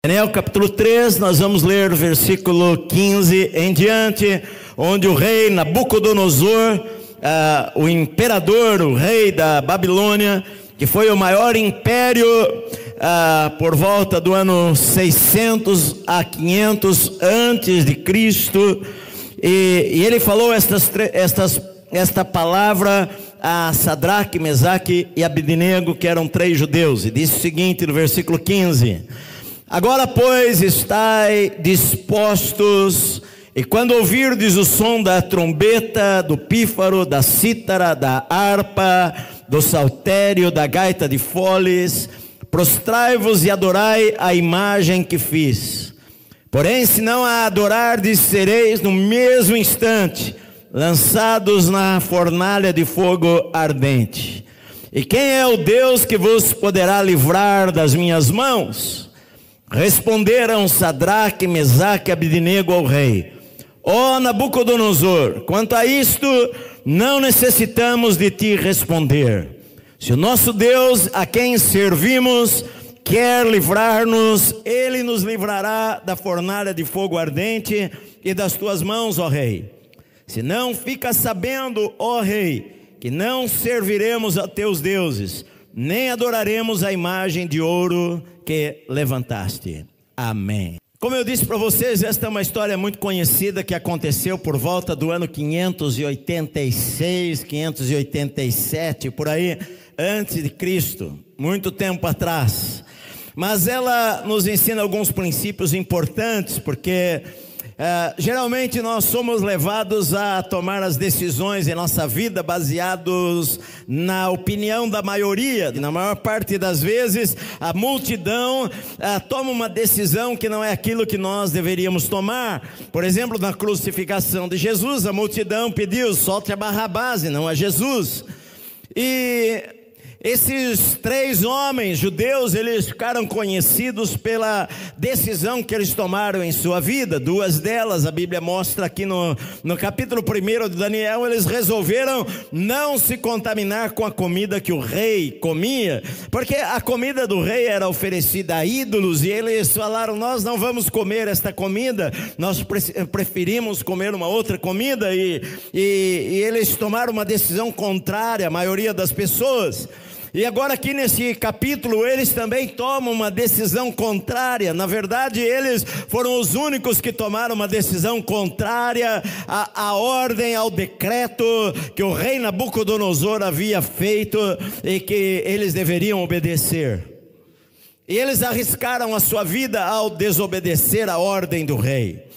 Daniel capítulo 3, nós vamos ler o versículo 15 em diante, onde o rei Nabucodonosor, o imperador, o rei da Babilônia, que foi o maior império por volta do ano 600 a 500 antes de Cristo, e ele falou esta palavra a Sadraque, Mesaque e Abednego, que eram 3 judeus, e disse o seguinte no versículo 15: agora, pois, estai dispostos, e quando ouvirdes o som da trombeta, do pífaro, da cítara, da harpa, do saltério, da gaita de foles, prostrai-vos e adorai a imagem que fiz. Porém, se não a adorardes, sereis no mesmo instante lançados na fornalha de fogo ardente. E quem é o Deus que vos poderá livrar das minhas mãos? Responderam Sadraque, Mesaque e Abednego ao rei: ó Nabucodonosor, quanto a isto, não necessitamos de ti responder. Se o nosso Deus, a quem servimos, quer livrar-nos, ele nos livrará da fornalha de fogo ardente e das tuas mãos, ó rei. Se não, fica sabendo, ó rei, que não serviremos a teus deuses, nem adoraremos a imagem de ouro que levantaste. Amém. Como eu disse para vocês, esta é uma história muito conhecida que aconteceu por volta do ano 586, 587, por aí, antes de Cristo, muito tempo atrás. Mas ela nos ensina alguns princípios importantes, porque geralmente nós somos levados a tomar as decisões em nossa vida baseados na opinião da maioria. Na maior parte das vezes a multidão toma uma decisão que não é aquilo que nós deveríamos tomar. Por exemplo, na crucificação de Jesus, a multidão pediu: solte a Barrabás e não a Jesus. E esses 3 homens judeus, eles ficaram conhecidos pela decisão que eles tomaram em sua vida. 2 delas, a Bíblia mostra aqui no capítulo 1 de Daniel, eles resolveram não se contaminar com a comida que o rei comia, porque a comida do rei era oferecida a ídolos, e eles falaram: nós não vamos comer esta comida, nós preferimos comer uma outra comida, e eles tomaram uma decisão contrária à maioria das pessoas. E agora aqui nesse capítulo eles também tomam uma decisão contrária. Na verdade, eles foram os únicos que tomaram uma decisão contrária à ordem, ao decreto que o rei Nabucodonosor havia feito e que eles deveriam obedecer. E eles arriscaram a sua vida ao desobedecer a ordem do rei.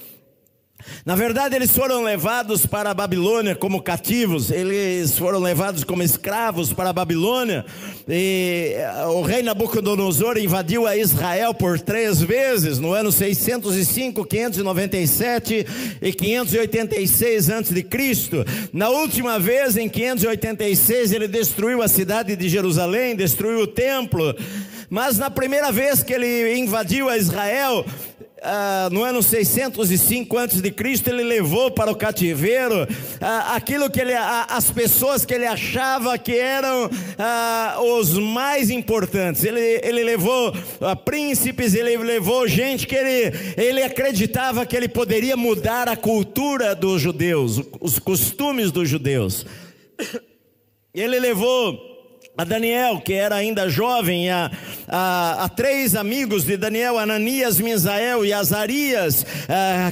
Na verdade, eles foram levados para a Babilônia como cativos, eles foram levados como escravos para a Babilônia, e o rei Nabucodonosor invadiu a Israel por 3 vezes, no ano 605, 597 e 586 a.C. Na última vez, em 586, ele destruiu a cidade de Jerusalém, destruiu o templo. Mas na primeira vez que ele invadiu a Israel, no ano 605 a.C., ele levou para o cativeiro aquilo que as pessoas que ele achava que eram os mais importantes. Ele levou príncipes, ele levou gente que ele acreditava que ele poderia mudar a cultura dos judeus, os costumes dos judeus. Ele levou a Daniel, que era ainda jovem, a 3 amigos de Daniel, Ananias, Misael e Azarias,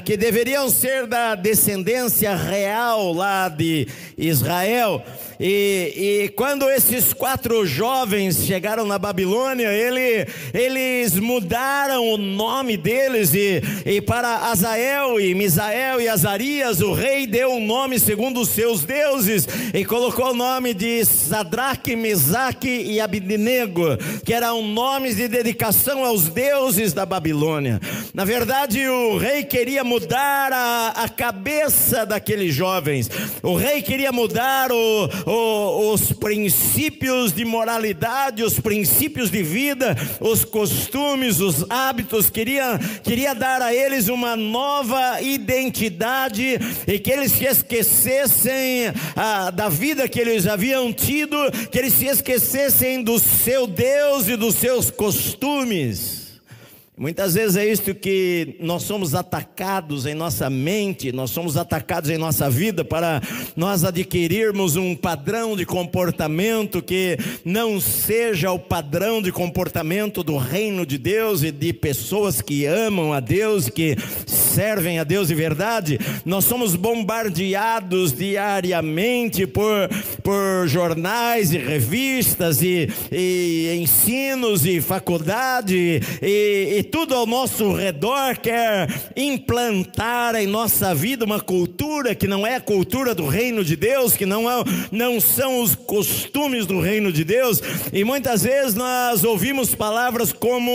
que deveriam ser da descendência real lá de Israel. E quando esses 4 jovens chegaram na Babilônia, eles mudaram o nome deles, e para Azael e Misael e Azarias, o rei deu um nome segundo os seus deuses, e colocou o nome de Sadraque, Mesaque e Abednego, que eram nomes de dedicação aos deuses da Babilônia. Na verdade, o rei queria mudar a cabeça daqueles jovens. O rei queria mudar os princípios de moralidade, os princípios de vida, os costumes, os hábitos. Queria dar a eles uma nova identidade, e que eles se esquecessem da vida que eles haviam tido, que eles se esquecessem do seu Deus e dos seus costumes. Muitas vezes é isso que nós somos atacados em nossa mente, nós somos atacados em nossa vida para nós adquirirmos um padrão de comportamento que não seja o padrão de comportamento do reino de Deus e de pessoas que amam a Deus, que servem a Deus de verdade. Nós somos bombardeados diariamente por jornais e revistas e ensinos e faculdade e tudo ao nosso redor quer implantar em nossa vida uma cultura que não é a cultura do reino de Deus, que não são os costumes do reino de Deus. E muitas vezes nós ouvimos palavras como: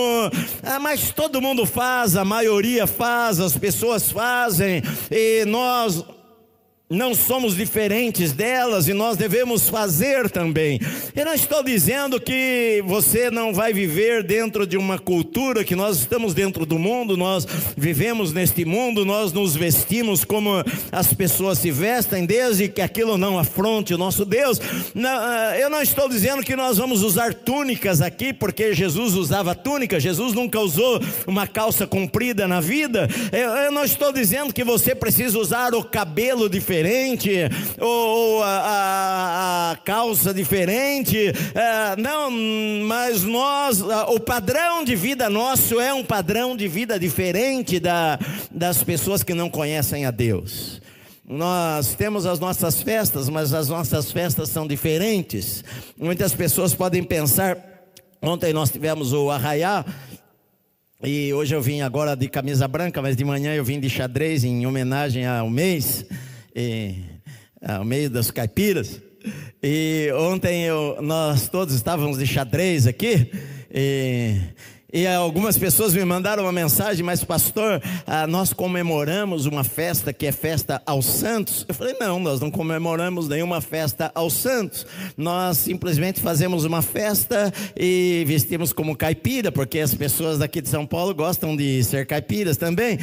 mas todo mundo faz, a maioria faz, as pessoas fazem, e nós não somos diferentes delas e nós devemos fazer também. Eu não estou dizendo que você não vai viver dentro de uma cultura, que nós estamos dentro do mundo, nós vivemos neste mundo, nós nos vestimos como as pessoas se vestem, desde que aquilo não afronte o nosso Deus. Eu não estou dizendo que nós vamos usar túnicas aqui, porque Jesus usava túnica. Jesus nunca usou uma calça comprida na vida. Eu não estou dizendo que você precisa usar o cabelo diferente, ou a calça diferente, não, mas o padrão de vida nosso é um padrão de vida diferente das pessoas que não conhecem a Deus. Nós temos as nossas festas, mas as nossas festas são diferentes. Muitas pessoas podem pensar: ontem nós tivemos o Arraiá, e hoje eu vim agora de camisa branca, mas de manhã eu vim de xadrez em homenagem ao mês, ao meio das caipiras. E ontem nós todos estávamos de xadrez aqui, e algumas pessoas me mandaram uma mensagem: mas pastor, nós comemoramos uma festa que é festa aos santos. Eu falei: não, nós não comemoramos nenhuma festa aos santos. Nós simplesmente fazemos uma festa e vestimos como caipira, porque as pessoas daqui de São Paulo gostam de ser caipiras também,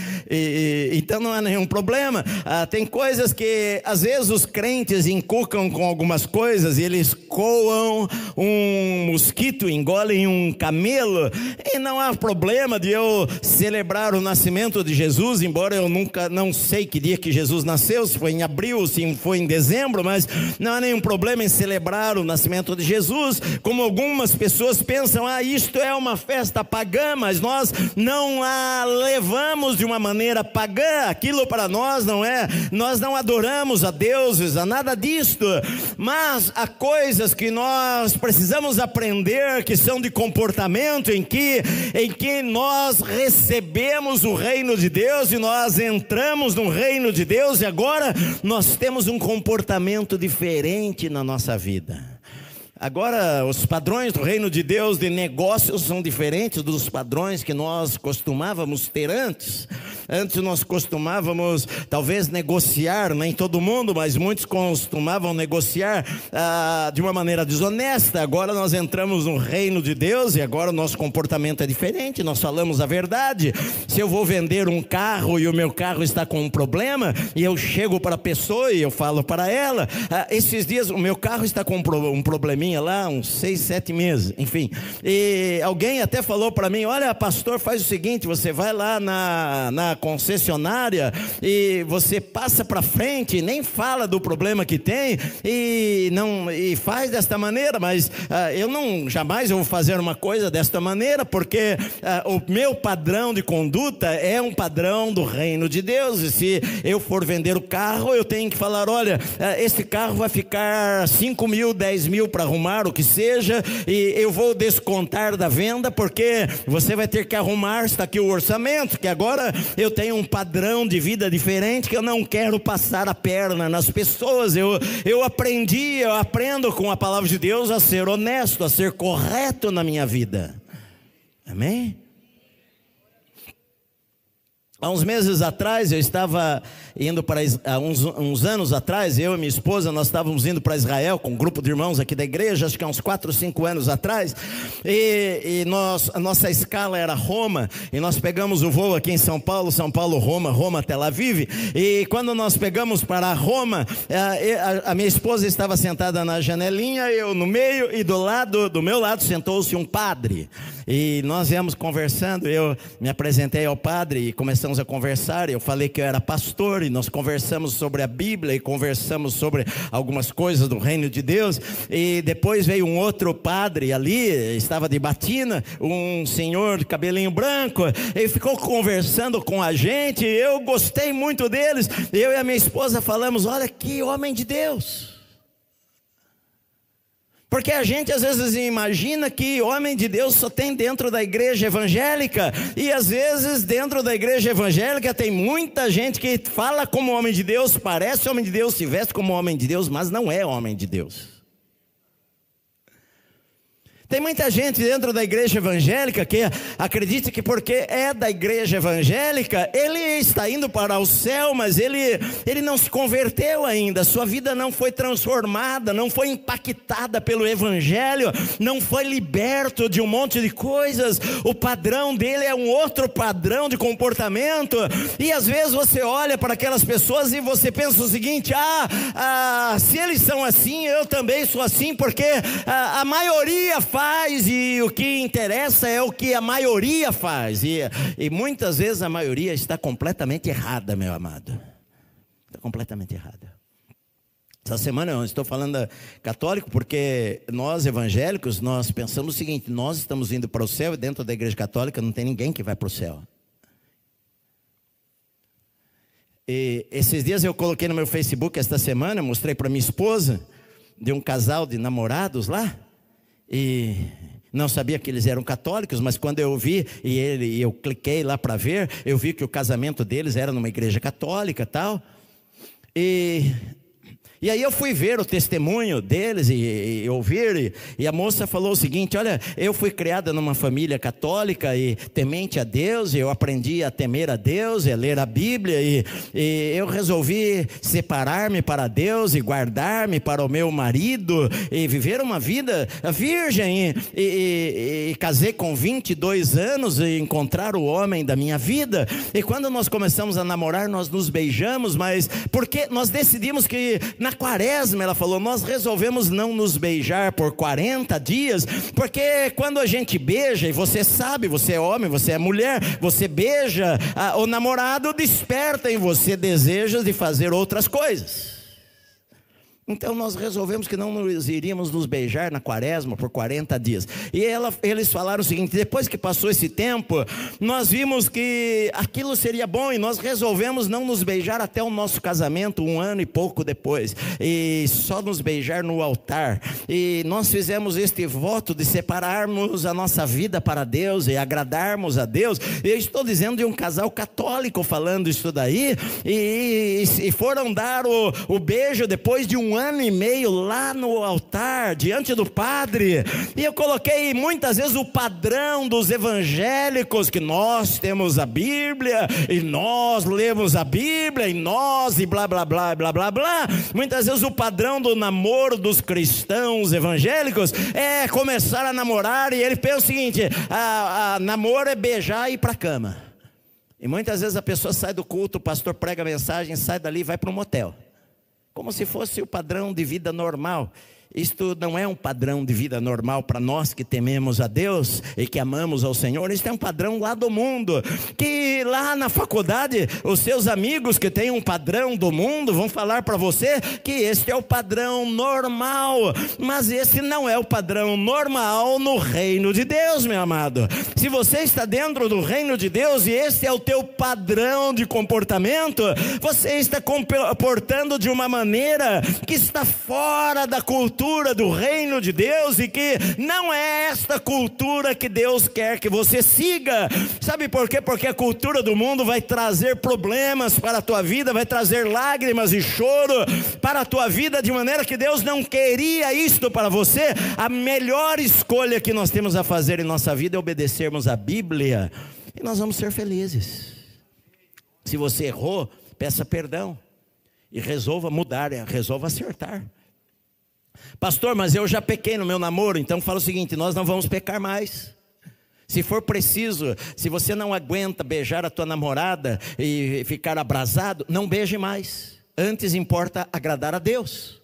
então não há nenhum problema. Tem coisas que às vezes os crentes inculcam com algumas coisas, e eles coam um mosquito, engolem um camelo, e não há problema de eu celebrar o nascimento de Jesus, embora eu não sei que dia que Jesus nasceu, se foi em abril, se foi em dezembro, mas não há nenhum problema em celebrar o nascimento de Jesus. Como algumas pessoas pensam: isto é uma festa pagã, mas nós não a levamos de uma maneira pagã, aquilo para nós não é, nós não adoramos a deuses, a nada disto, mas há coisas que nós precisamos aprender, que são de comportamento, em que nós recebemos o reino de Deus, e nós entramos no reino de Deus, e agora nós temos um comportamento diferente na nossa vida. Agora, os padrões do reino de Deus de negócios são diferentes dos padrões que nós costumávamos ter antes. Antes nós costumávamos talvez negociar, nem todo mundo, mas muitos costumavam negociar de uma maneira desonesta. Agora nós entramos no reino de Deus e agora o nosso comportamento é diferente, nós falamos a verdade. Se eu vou vender um carro e o meu carro está com um problema, e eu chego para a pessoa e eu falo para ela: esses dias o meu carro está com um probleminha lá, uns 6, 7 meses, enfim. E alguém até falou para mim: olha, pastor, faz o seguinte, você vai lá na concessionária e você passa para frente, nem fala do problema que tem e faz desta maneira. Mas jamais eu vou fazer uma coisa desta maneira, porque o meu padrão de conduta é um padrão do reino de Deus. E se eu for vender o carro, eu tenho que falar: olha, esse carro vai ficar 5 mil, 10 mil para arrumar, o que seja, e eu vou descontar da venda, porque você vai ter que arrumar, está aqui o orçamento, que agora eu tenho um padrão de vida diferente, que eu não quero passar a perna nas pessoas. Eu aprendo com a palavra de Deus a ser honesto, a ser correto na minha vida. Amém? Há uns meses atrás, eu estava indo para, uns anos atrás, eu e minha esposa, nós estávamos indo para Israel com um grupo de irmãos aqui da igreja, acho que há uns 4 ou 5 anos atrás, a nossa escala era Roma, e nós pegamos o voo aqui em São Paulo, Roma, Roma, Tel Aviv. E quando nós pegamos para Roma, a minha esposa estava sentada na janelinha, eu no meio, e do meu lado sentou-se um padre. E nós viemos conversando, eu me apresentei ao padre e começamos a conversar. Eu falei que eu era pastor e nós conversamos sobre a Bíblia e conversamos sobre algumas coisas do reino de Deus. E depois veio um outro padre ali, estava de batina, um senhor de cabelinho branco, ele ficou conversando com a gente. Eu gostei muito deles. Eu e a minha esposa falamos: olha que homem de Deus. Porque a gente às vezes imagina que homem de Deus só tem dentro da igreja evangélica. E às vezes dentro da igreja evangélica tem muita gente que fala como homem de Deus, parece homem de Deus, se veste como homem de Deus, mas não é homem de Deus. Tem muita gente dentro da igreja evangélica que acredita que porque é da igreja evangélica, ele está indo para o céu, mas ele não se converteu ainda, sua vida não foi transformada, não foi impactada pelo evangelho, não foi liberto de um monte de coisas. O padrão dele é um outro padrão de comportamento. E às vezes você olha para aquelas pessoas e você pensa o seguinte: se eles são assim, eu também sou assim, porque a maioria faz, e o que interessa é o que a maioria faz, e muitas vezes a maioria está completamente errada, meu amado, está completamente errada. Essa semana eu estou falando católico porque nós evangélicos, nós pensamos o seguinte: nós estamos indo para o céu e dentro da igreja católica não tem ninguém que vai para o céu. E esses dias eu coloquei no meu Facebook, esta semana, eu mostrei para minha esposa, de um casal de namorados lá, e não sabia que eles eram católicos, mas quando eu vi, e eu cliquei lá para ver, eu vi que o casamento deles era numa igreja católica e tal, e aí eu fui ver o testemunho deles e ouvir, e a moça falou o seguinte: olha, eu fui criada numa família católica e temente a Deus, e eu aprendi a temer a Deus e a ler a Bíblia, e eu resolvi separar-me para Deus e guardar-me para o meu marido e viver uma vida virgem, e casei com 22 anos e encontrar o homem da minha vida. E quando nós começamos a namorar, nós nos beijamos, mas porque nós decidimos que na quaresma, ela falou, nós resolvemos não nos beijar por 40 dias, porque quando a gente beija, e você sabe, você é homem, você é mulher, você beija, o namorado desperta em você desejos de fazer outras coisas. Então nós resolvemos que não iríamos nos beijar na quaresma por 40 dias. E eles falaram o seguinte: depois que passou esse tempo, nós vimos que aquilo seria bom, e nós resolvemos não nos beijar até o nosso casamento, 1 ano e pouco depois, e só nos beijar no altar. E nós fizemos este voto de separarmos a nossa vida para Deus e agradarmos a Deus. Eu estou dizendo de um casal católico falando isso daí, e foram dar o beijo depois de 1 ano e meio lá no altar, diante do padre. E eu coloquei muitas vezes o padrão dos evangélicos, que nós temos a Bíblia, e nós lemos a Bíblia, e nós, e blá blá blá blá blá blá. Muitas vezes o padrão do namoro dos cristãos evangélicos é começar a namorar, e ele pensa o seguinte: namoro é beijar e ir para a cama. E muitas vezes a pessoa sai do culto, o pastor prega a mensagem, sai dali e vai para um motel, como se fosse o padrão de vida normal. Isto não é um padrão de vida normal para nós que tememos a Deus e que amamos ao Senhor. Isto é um padrão lá do mundo, que lá na faculdade os seus amigos que têm um padrão do mundo vão falar para você que este é o padrão normal, mas esse não é o padrão normal no reino de Deus, meu amado. Se você está dentro do reino de Deus e esse é o teu padrão de comportamento, você está comportando de uma maneira que está fora da cultura do reino de Deus, e que não é esta cultura que Deus quer que você siga. Sabe por quê? Porque a cultura do mundo vai trazer problemas para a tua vida, vai trazer lágrimas e choro para a tua vida, de maneira que Deus não queria isto para você. A melhor escolha que nós temos a fazer em nossa vida é obedecermos a Bíblia, e nós vamos ser felizes. Se você errou, peça perdão e resolva mudar, resolva acertar. Pastor, mas eu já pequei no meu namoro. Então fala o seguinte: nós não vamos pecar mais. Se for preciso, se você não aguenta beijar a tua namorada e ficar abrasado, não beije mais. Antes importa agradar a Deus.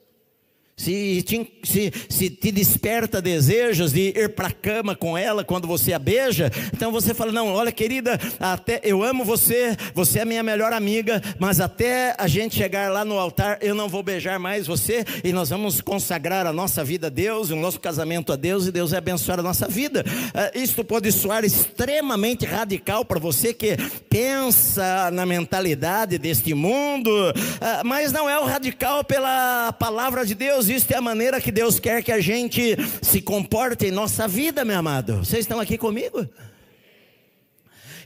se te desperta desejos de ir para a cama com ela quando você a beija, então você fala: não, olha querida, até eu amo você, você é minha melhor amiga, mas até a gente chegar lá no altar, eu não vou beijar mais você, e nós vamos consagrar a nossa vida a Deus, o nosso casamento a Deus, e Deus vai abençoar a nossa vida. Isto pode soar extremamente radical para você que pensa na mentalidade deste mundo, mas não é o radical pela palavra de Deus. Isto é a maneira que Deus quer que a gente se comporte em nossa vida, meu amado. Vocês estão aqui comigo?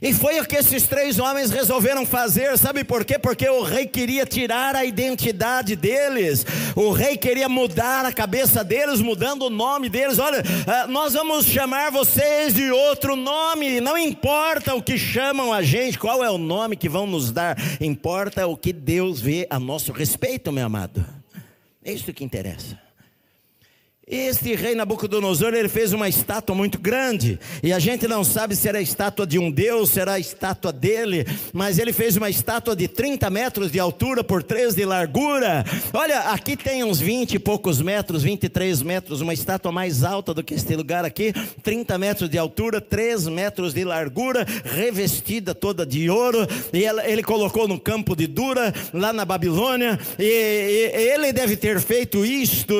E foi o que esses 3 homens resolveram fazer. Sabe por quê? Porque o rei queria tirar a identidade deles. O rei queria mudar a cabeça deles, mudando o nome deles. Olha, nós vamos chamar vocês de outro nome. Não importa o que chamam a gente, qual é o nome que vão nos dar. Importa o que Deus vê a nosso respeito, meu amado. É isso que interessa. Este rei Nabucodonosor, ele fez uma estátua muito grande, e a gente não sabe se era a estátua de um deus, se era a estátua dele, mas ele fez uma estátua de 30 metros de altura por 3 de largura. Olha, aqui tem uns 20 e poucos metros, 23 metros, uma estátua mais alta do que este lugar aqui, 30 metros de altura, 3 metros de largura, revestida toda de ouro, e ele colocou no campo de Dura, lá na Babilônia, e ele deve ter feito isto.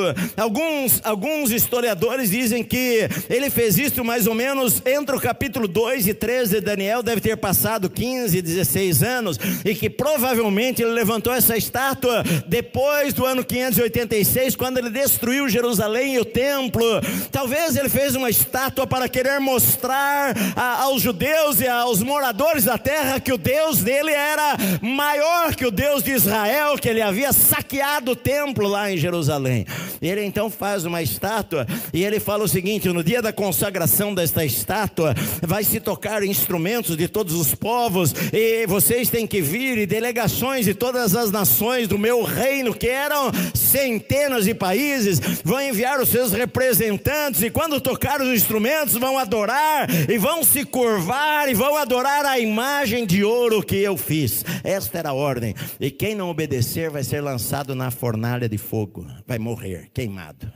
Alguns historiadores dizem que ele fez isso mais ou menos entre o capítulo 2 e 3 de Daniel, deve ter passado 15, 16 anos, e que provavelmente ele levantou essa estátua depois do ano 586, quando ele destruiu Jerusalém e o templo. Talvez ele fez uma estátua para querer mostrar aos judeus e aos moradores da terra que o Deus dele era maior que o Deus de Israel, que ele havia saqueado o templo lá em Jerusalém. Ele então faz uma estátua, e ele fala o seguinte: no dia da consagração desta estátua, vai se tocar instrumentos de todos os povos, e vocês têm que vir, e delegações de todas as nações do meu reino, que eram centenas de países, vão enviar os seus representantes, e quando tocar os instrumentos, vão adorar, e vão se curvar, e vão adorar a imagem de ouro que eu fiz. Esta era a ordem, e quem não obedecer vai ser lançado na fornalha de fogo, vai morrer queimado.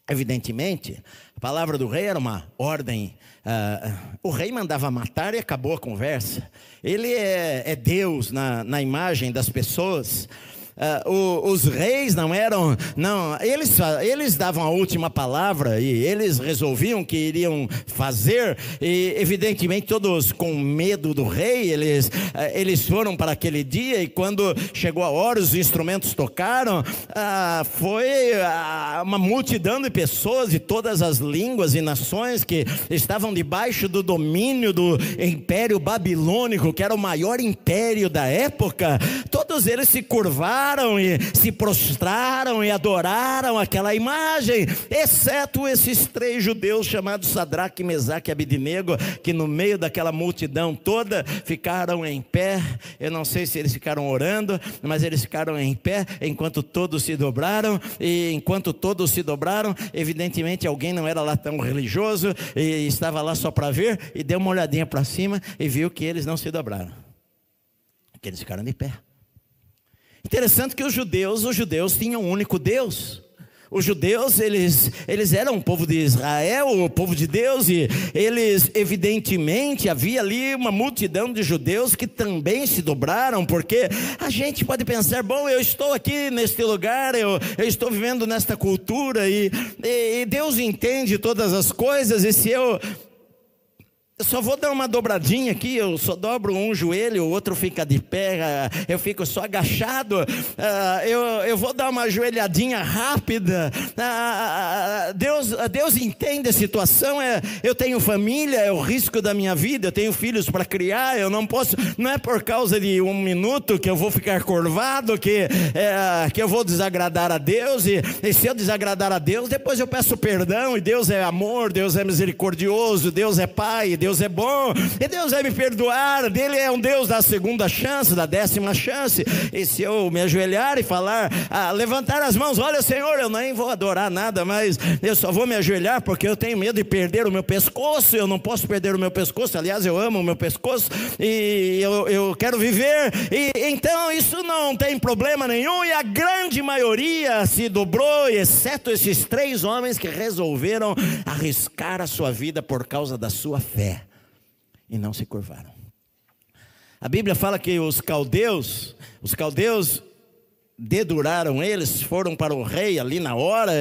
Evidentemente, a palavra do rei era uma ordem. O rei mandava matar e acabou a conversa. Ele é Deus na imagem das pessoas. Os reis não eram, eles davam a última palavra, e eles resolviam o que iriam fazer, e evidentemente todos com medo do rei, eles foram para aquele dia, e quando chegou a hora, os instrumentos tocaram, foi uma multidão de pessoas de todas as línguas e nações que estavam debaixo do domínio do Império Babilônico, que era o maior império da época. Todos eles se curvaram e se prostraram e adoraram aquela imagem, exceto esses 3 judeus chamados Sadraque, Mesaque e Abednego, que no meio daquela multidão toda ficaram em pé. Eu não sei se eles ficaram orando, mas eles ficaram em pé enquanto todos se dobraram, e enquanto todos se dobraram, evidentemente alguém não era lá tão religioso e estava lá só para ver, e deu uma olhadinha para cima e viu que eles não se dobraram, que eles ficaram de pé. Interessante que os judeus tinham um único Deus. Os judeus, eles eram o povo de Israel, o povo de Deus, e eles, evidentemente, havia ali uma multidão de judeus que também se dobraram, porque a gente pode pensar: bom, eu estou aqui neste lugar, eu estou vivendo nesta cultura, e Deus entende todas as coisas, e se eu só vou dar uma dobradinha aqui, eu só dobro um joelho, o outro fica de pé, eu fico só agachado, eu vou dar uma ajoelhadinha rápida. Deus entende a situação. Eu tenho família, é o risco da minha vida, eu tenho filhos para criar, eu não posso, não é por causa de um minuto que eu vou ficar curvado, que eu vou desagradar a Deus, e se eu desagradar a Deus, depois eu peço perdão, e Deus é amor, Deus é misericordioso, Deus é Pai, Deus Deus é bom, e Deus vai me perdoar, Ele é um Deus da segunda chance, da 10ª chance. E se eu me ajoelhar e falar, levantar as mãos, olha Senhor, eu nem vou adorar nada, mas eu só vou me ajoelhar porque eu tenho medo de perder o meu pescoço, eu não posso perder o meu pescoço, aliás eu amo o meu pescoço, e eu quero viver, e então isso não tem problema nenhum, e a grande maioria se dobrou, exceto esses 3 homens que resolveram arriscar a sua vida por causa da sua fé, e não se curvaram. A Bíblia fala que os caldeus deduraram eles, foram para o rei ali na hora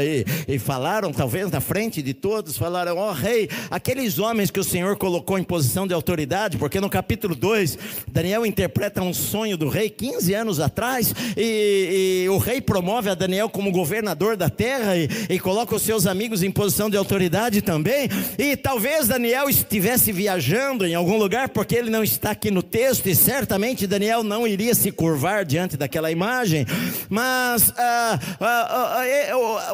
e falaram, talvez na frente de todos, falaram, ó rei, aqueles homens que o Senhor colocou em posição de autoridade, porque no capítulo 2, Daniel interpreta um sonho do rei 15 anos atrás, e o rei promove a Daniel como governador da terra, e coloca os seus amigos em posição de autoridade também, e talvez Daniel estivesse viajando em algum lugar, porque ele não está aqui no texto, e certamente Daniel não iria se curvar diante daquela imagem. Mas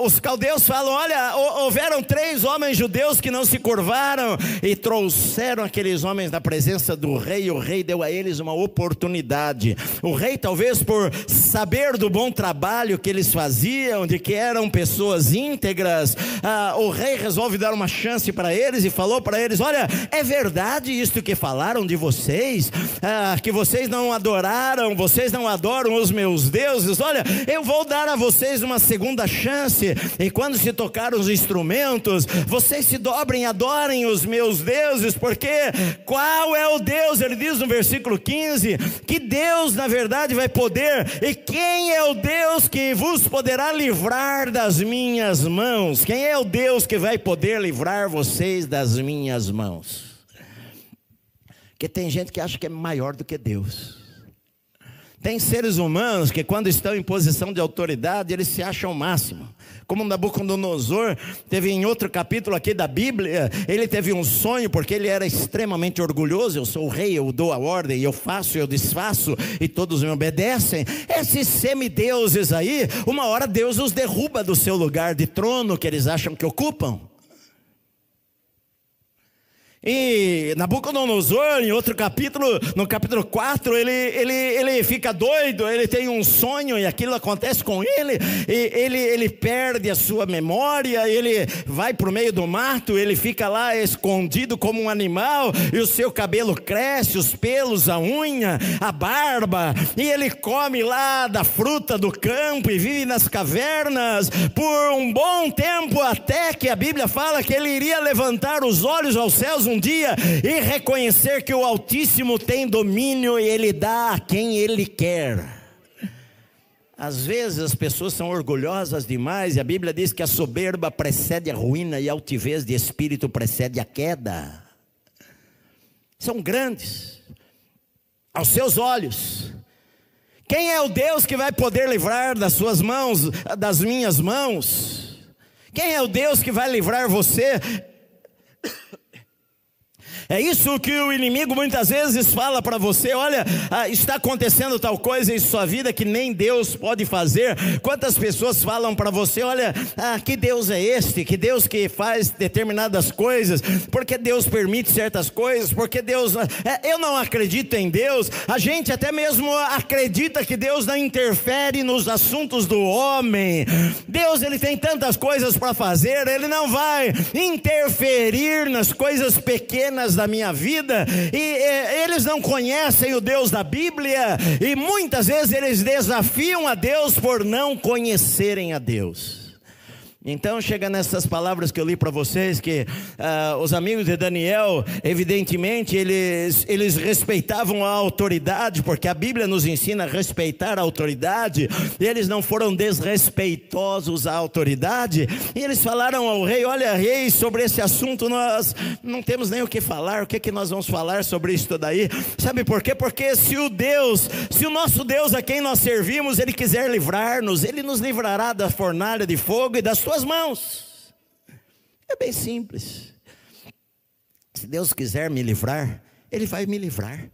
os caldeus falam, olha, houveram 3 homens judeus que não se curvaram, e trouxeram aqueles homens na presença do rei, e o rei deu a eles uma oportunidade. O rei, talvez por saber do bom trabalho que eles faziam, de que eram pessoas íntegras, o rei resolve dar uma chance para eles, e falou para eles, olha, é verdade isto que falaram de vocês, que vocês não adoraram, vocês não adoram os meus deuses. Olha, eu vou dar a vocês uma segunda chance, e quando se tocar os instrumentos, vocês se dobrem e adorem os meus deuses, porque qual é o Deus? Ele diz no versículo 15, que Deus na verdade vai poder, e quem é o Deus que vos poderá livrar das minhas mãos? Quem é o Deus que vai poder livrar vocês das minhas mãos? Porque tem gente que acha que é maior do que Deus. Tem seres humanos que quando estão em posição de autoridade, eles se acham o máximo. Como Nabucodonosor teve em outro capítulo aqui da Bíblia, ele teve um sonho, porque ele era extremamente orgulhoso. Eu sou o rei, eu dou a ordem, eu faço, eu desfaço, e todos me obedecem. Esses semideuses aí, uma hora Deus os derruba do seu lugar de trono que eles acham que ocupam. E Nabucodonosor, em outro capítulo, no capítulo 4, ele fica doido, ele tem um sonho e aquilo acontece com ele, e ele perde a sua memória, ele vai para o meio do mato, ele fica lá escondido como um animal, e o seu cabelo cresce, os pelos, a unha, a barba, e ele come lá da fruta do campo e vive nas cavernas por um bom tempo, até que a Bíblia fala que ele iria levantar os olhos aos céus um dia e reconhecer que o Altíssimo tem domínio, e Ele dá a quem Ele quer. Às vezes as pessoas são orgulhosas demais, e a Bíblia diz que a soberba precede a ruína, e a altivez de espírito precede a queda. São grandes aos seus olhos. Quem é o Deus que vai poder livrar das suas mãos, das minhas mãos? Quem é o Deus que vai livrar você? É isso que o inimigo muitas vezes fala para você, olha, está acontecendo tal coisa em sua vida que nem Deus pode fazer. Quantas pessoas falam para você, olha, que Deus é este, que Deus que faz determinadas coisas, porque Deus permite certas coisas, porque Deus, eu não acredito em Deus. A gente até mesmo acredita que Deus não interfere nos assuntos do homem. Deus, Ele tem tantas coisas para fazer, Ele não vai interferir nas coisas pequenas da minha vida, e eles não conhecem o Deus da Bíblia, e muitas vezes eles desafiam a Deus por não conhecerem a Deus. Então chega nessas palavras que eu li para vocês, que os amigos de Daniel, evidentemente eles respeitavam a autoridade, porque a Bíblia nos ensina a respeitar a autoridade, e eles não foram desrespeitosos à autoridade, e eles falaram ao rei, olha rei, sobre esse assunto nós não temos nem o que falar, o que é que nós vamos falar sobre isso daí? Sabe por quê? Porque se o nosso Deus a quem nós servimos, Ele quiser livrar-nos, Ele nos livrará da fornalha de fogo e das suas mãos. É bem simples. Se Deus quiser me livrar, Ele vai me livrar.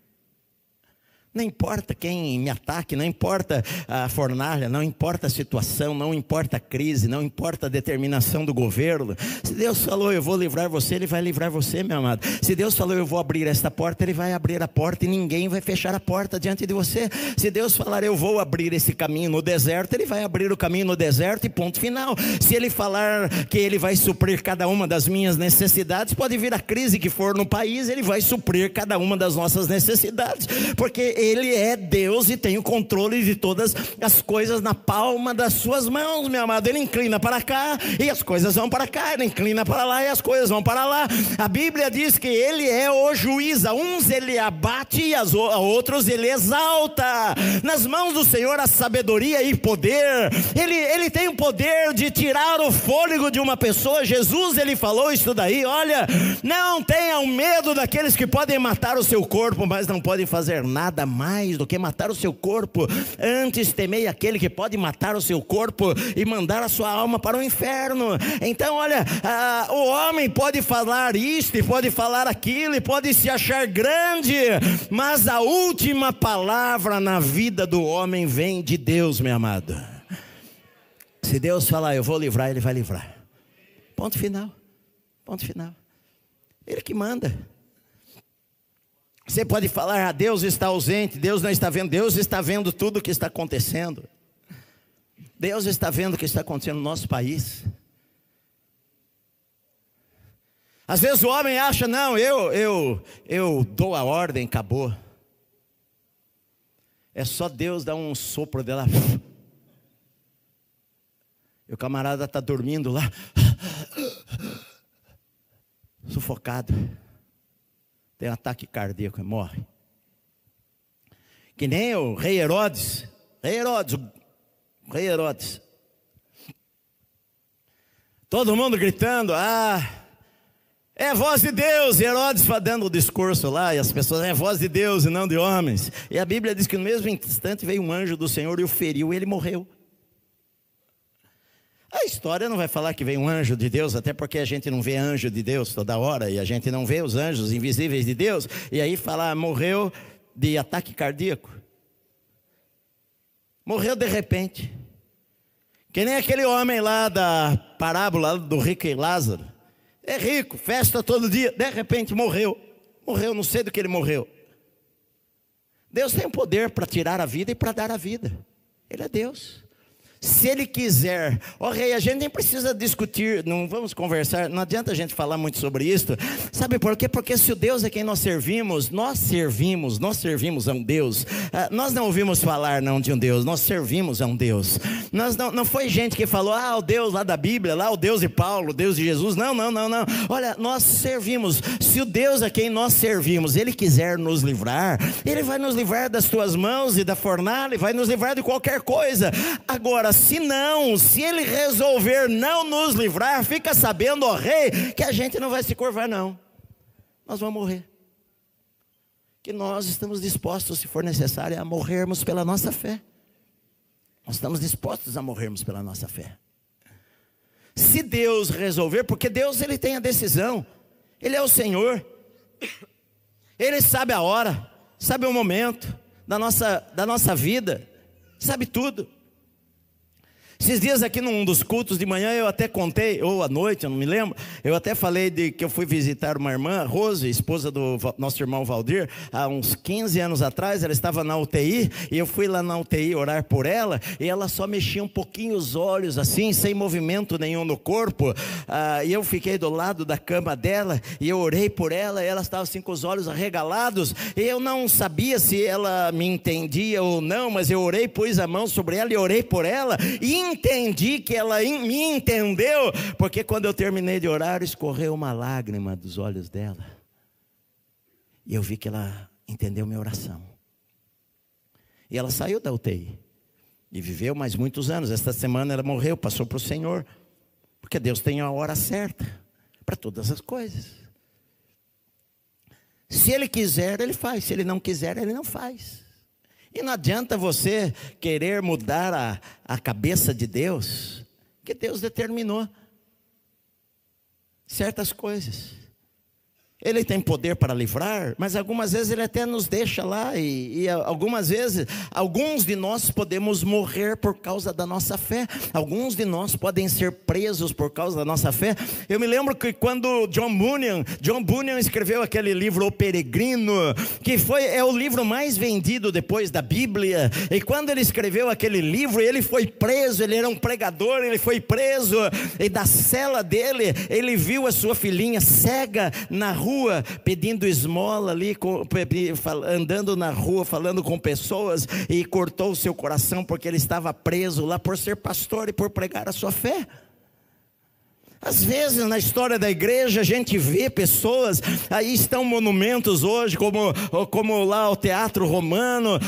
Não importa quem me ataque, não importa a fornalha, não importa a situação, não importa a crise, não importa a determinação do governo. Se Deus falou, eu vou livrar você, Ele vai livrar você, meu amado. Se Deus falou, eu vou abrir esta porta, Ele vai abrir a porta e ninguém vai fechar a porta diante de você. Se Deus falar, eu vou abrir esse caminho no deserto, Ele vai abrir o caminho no deserto e ponto final. Se Ele falar que Ele vai suprir cada uma das minhas necessidades, pode vir a crise que for no país, Ele vai suprir cada uma das nossas necessidades, porque Ele é Deus e tem o controle de todas as coisas na palma das suas mãos, meu amado. Ele inclina para cá e as coisas vão para cá, Ele inclina para lá e as coisas vão para lá. A Bíblia diz que Ele é o juiz, a uns Ele abate e a outros Ele exalta. Nas mãos do Senhor há sabedoria e poder. Ele tem o poder de tirar o fôlego de uma pessoa. Jesus, Ele falou isso daí, olha, não tenham medo daqueles que podem matar o seu corpo, mas não podem fazer nada mais do que matar o seu corpo. Antes temei aquele que pode matar o seu corpo e mandar a sua alma para o inferno. Então olha, o homem pode falar isto e pode falar aquilo e pode se achar grande, mas a última palavra na vida do homem vem de Deus, meu amado. Se Deus falar, eu vou livrar, Ele vai livrar. Ponto final. Ponto final. Ele que manda. Você pode falar, Deus está ausente, Deus não está vendo. Deus está vendo tudo o que está acontecendo. Deus está vendo o que está acontecendo no nosso país. Às vezes o homem acha, não, eu dou a ordem, acabou. É só Deus dar um sopro dela. E o camarada está dormindo lá, sufocado. Tem um ataque cardíaco e morre. Que nem o rei Herodes. O rei Herodes. Todo mundo gritando, é voz de Deus. E Herodes dando o discurso lá, e as pessoas, é voz de Deus e não de homens. E a Bíblia diz que no mesmo instante veio um anjo do Senhor e o feriu e ele morreu. A história não vai falar que veio um anjo de Deus, até porque a gente não vê anjo de Deus toda hora, e a gente não vê os anjos invisíveis de Deus, e aí fala, morreu de ataque cardíaco. Morreu de repente. Que nem aquele homem lá da parábola do rico e Lázaro. É rico, festa todo dia, de repente morreu. Morreu, não sei do que ele morreu. Deus tem o poder para tirar a vida e para dar a vida. Ele é Deus. Se Ele quiser, rei, a gente nem precisa discutir, não vamos conversar, não adianta a gente falar muito sobre isso. Sabe por quê? Porque se o Deus é quem nós servimos a um Deus. Nós não ouvimos falar não de um Deus, nós servimos a um Deus. Não foi gente que falou, o Deus lá da Bíblia, lá o Deus de Paulo, o Deus de Jesus. Não. Olha, nós servimos. Se o Deus a quem nós servimos, Ele quiser nos livrar, Ele vai nos livrar das tuas mãos e da fornalha, vai nos livrar de qualquer coisa. Agora, se Ele resolver não nos livrar, fica sabendo, rei, que a gente não vai se curvar não. Nós vamos morrer. Que nós estamos dispostos, se for necessário, a morrermos pela nossa fé. Nós estamos dispostos a morrermos pela nossa fé. Se Deus resolver, porque Deus Ele tem a decisão. Ele é o Senhor. Ele sabe a hora, sabe o momento da nossa vida, sabe tudo. Esses dias aqui num dos cultos de manhã eu até contei, ou à noite, eu não me lembro, eu até falei de que eu fui visitar uma irmã, Rose, esposa do nosso irmão Valdir, há uns 15 anos atrás. Ela estava na UTI, e eu fui lá na UTI orar por ela, e ela só mexia um pouquinho os olhos assim, sem movimento nenhum no corpo, e eu fiquei do lado da cama dela, e eu orei por ela, e ela estava assim com os olhos arregalados, e eu não sabia se ela me entendia ou não, mas eu orei, pus a mão sobre ela e orei por ela, e entendi que ela me entendeu, porque quando eu terminei de orar, escorreu uma lágrima dos olhos dela, e eu vi que ela entendeu minha oração, e ela saiu da UTI, e viveu mais muitos anos. Esta semana ela morreu, passou para o Senhor, porque Deus tem a hora certa, para todas as coisas. Se Ele quiser, Ele faz, se Ele não quiser, Ele não faz. E não adianta você querer mudar a cabeça de Deus, que Deus determinou certas coisas. Ele tem poder para livrar, mas algumas vezes Ele até nos deixa lá, e algumas vezes, alguns de nós podemos morrer por causa da nossa fé, alguns de nós podem ser presos por causa da nossa fé. Eu me lembro que quando John Bunyan escreveu aquele livro O Peregrino, que é o livro mais vendido depois da Bíblia, e quando ele escreveu aquele livro, ele foi preso, ele era um pregador, ele foi preso, e da cela dele, ele viu a sua filhinha cega na rua, pedindo esmola ali, andando na rua, falando com pessoas, e cortou o seu coração, porque ele estava preso lá por ser pastor e por pregar a sua fé. Às vezes na história da igreja a gente vê pessoas, aí estão monumentos hoje, como lá o Teatro Romano,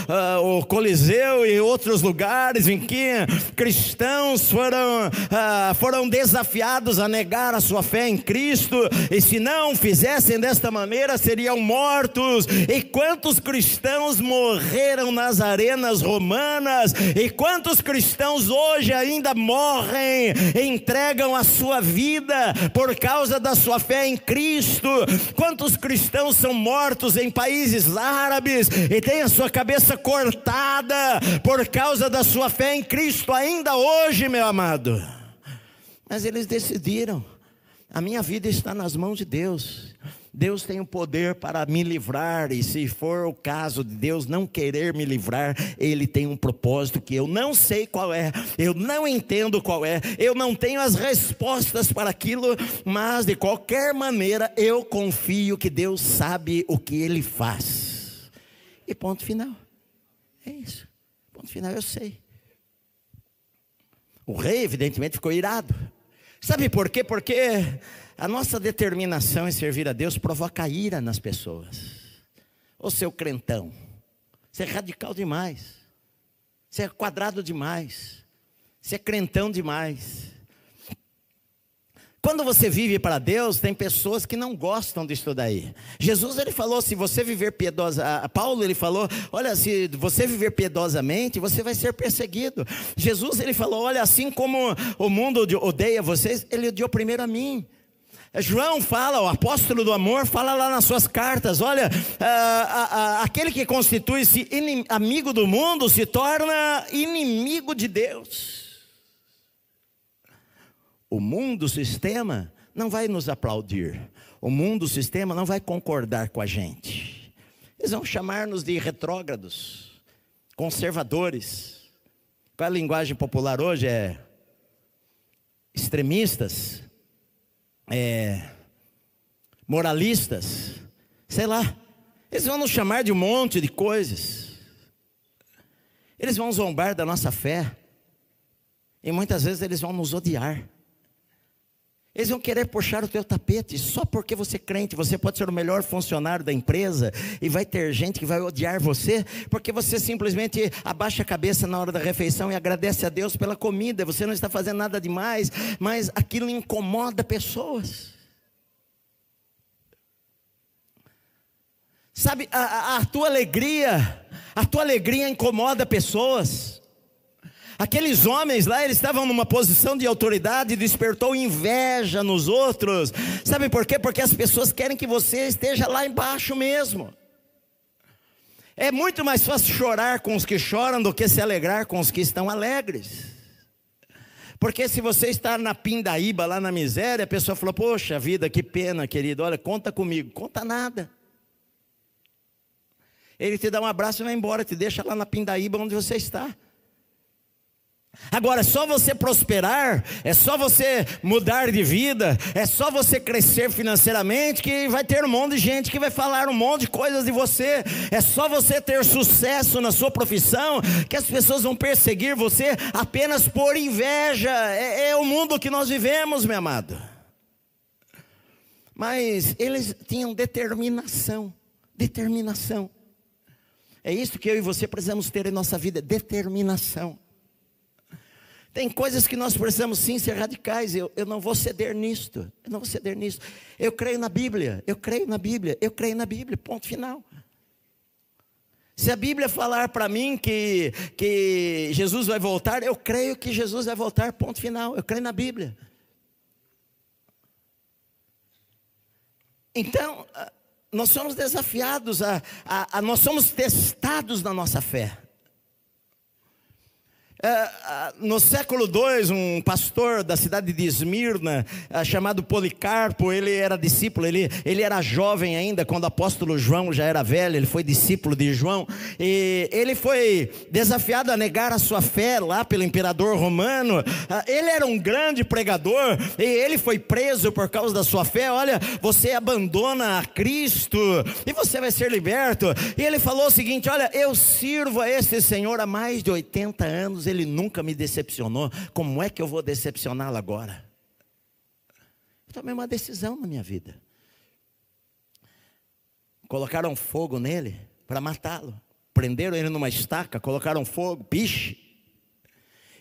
o Coliseu e outros lugares em que cristãos foram desafiados a negar a sua fé em Cristo, e se não fizessem desta maneira seriam mortos. E quantos cristãos morreram nas arenas romanas, e quantos cristãos hoje ainda morrem, entregam a sua vida por causa da sua fé em Cristo. Quantos cristãos são mortos em países árabes e têm a sua cabeça cortada por causa da sua fé em Cristo ainda hoje, meu amado? Mas eles decidiram: a minha vida está nas mãos de Deus. Deus tem o poder para me livrar, e se for o caso de Deus não querer me livrar, Ele tem um propósito que eu não sei qual é, eu não entendo qual é, eu não tenho as respostas para aquilo, mas de qualquer maneira eu confio que Deus sabe o que Ele faz. E ponto final. É isso. Ponto final, eu sei. O rei evidentemente ficou irado. Sabe por quê? Porque a nossa determinação em servir a Deus provoca ira nas pessoas. Ô seu crentão, você é radical demais, você é quadrado demais, você é crentão demais. Quando você vive para Deus, tem pessoas que não gostam disso daí. Jesus, ele falou, se você viver Paulo, ele falou, olha, se você viver piedosamente, você vai ser perseguido. Jesus, ele falou, olha, assim como o mundo odeia vocês, ele odiou primeiro a mim. João fala, o apóstolo do amor, fala lá nas suas cartas, olha, aquele que constitui-se amigo do mundo, se torna inimigo de Deus. O mundo, o sistema, não vai nos aplaudir. O mundo, o sistema, não vai concordar com a gente. Eles vão chamar-nos de retrógrados, conservadores. Qual é a linguagem popular hoje? É extremistas, moralistas, sei lá. Eles vão nos chamar de um monte de coisas. Eles vão zombar da nossa fé. E muitas vezes eles vão nos odiar. Eles vão querer puxar o teu tapete. Só porque você é crente, você pode ser o melhor funcionário da empresa, e vai ter gente que vai odiar você, porque você simplesmente abaixa a cabeça na hora da refeição e agradece a Deus pela comida. Você não está fazendo nada demais, mas aquilo incomoda pessoas. Sabe, a tua alegria incomoda pessoas. Aqueles homens lá, eles estavam numa posição de autoridade, despertou inveja nos outros. Sabe por quê? Porque as pessoas querem que você esteja lá embaixo mesmo. É muito mais fácil chorar com os que choram do que se alegrar com os que estão alegres. Porque se você está na pindaíba, lá na miséria, a pessoa falou, poxa vida, que pena, querido, olha, conta comigo. Conta nada. Ele te dá um abraço e vai embora, te deixa lá na pindaíba onde você está. Agora, é só você prosperar, é só você mudar de vida, é só você crescer financeiramente, que vai ter um monte de gente que vai falar um monte de coisas de você. É só você ter sucesso na sua profissão, que as pessoas vão perseguir você apenas por inveja. É o mundo que nós vivemos, meu amado. Mas eles tinham determinação. É isso que eu e você precisamos ter em nossa vida, determinação. Tem coisas que nós precisamos sim ser radicais. Eu não vou ceder nisto. Eu creio na Bíblia, ponto final. Se a Bíblia falar para mim que Jesus vai voltar, eu creio que Jesus vai voltar, ponto final. Eu creio na Bíblia. Então, nós somos desafiados, nós somos testados na nossa fé. No século II, um pastor da cidade de Esmirna, chamado Policarpo, ele era discípulo, ele era jovem ainda, quando o apóstolo João já era velho, ele foi discípulo de João, e ele foi desafiado a negar a sua fé lá pelo imperador romano. Ele era um grande pregador, e ele foi preso por causa da sua fé. Olha, você abandona a Cristo, e você vai ser liberto. E ele falou o seguinte: olha, eu sirvo a esse Senhor há mais de 80 anos, Ele nunca me decepcionou, como é que eu vou decepcioná-lo agora? Eu tomei uma decisão na minha vida. Colocaram fogo nele para matá-lo, prenderam ele numa estaca, colocaram fogo, piche,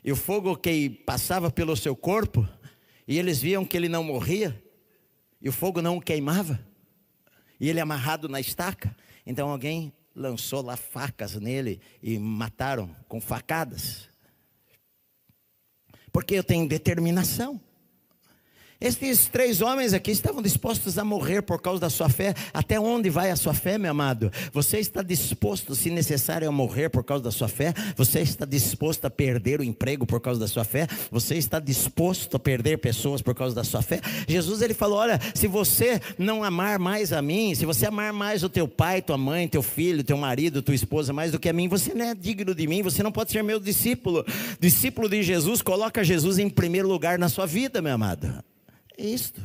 e o fogo que passava pelo seu corpo, e eles viam que ele não morria, e o fogo não o queimava, e ele amarrado na estaca. Então alguém lançou lá facas nele e mataram com facadas. Porque eu tenho determinação. Esses 3 homens aqui estavam dispostos a morrer por causa da sua fé. Até onde vai a sua fé, meu amado? Você está disposto, se necessário, a morrer por causa da sua fé? Você está disposto a perder o emprego por causa da sua fé? Você está disposto a perder pessoas por causa da sua fé? Jesus, ele falou: olha, se você não amar mais a mim, se você amar mais o teu pai, tua mãe, teu filho, teu marido, tua esposa mais do que a mim, você não é digno de mim, você não pode ser meu discípulo. Discípulo de Jesus coloca Jesus em primeiro lugar na sua vida, meu amado. Isto.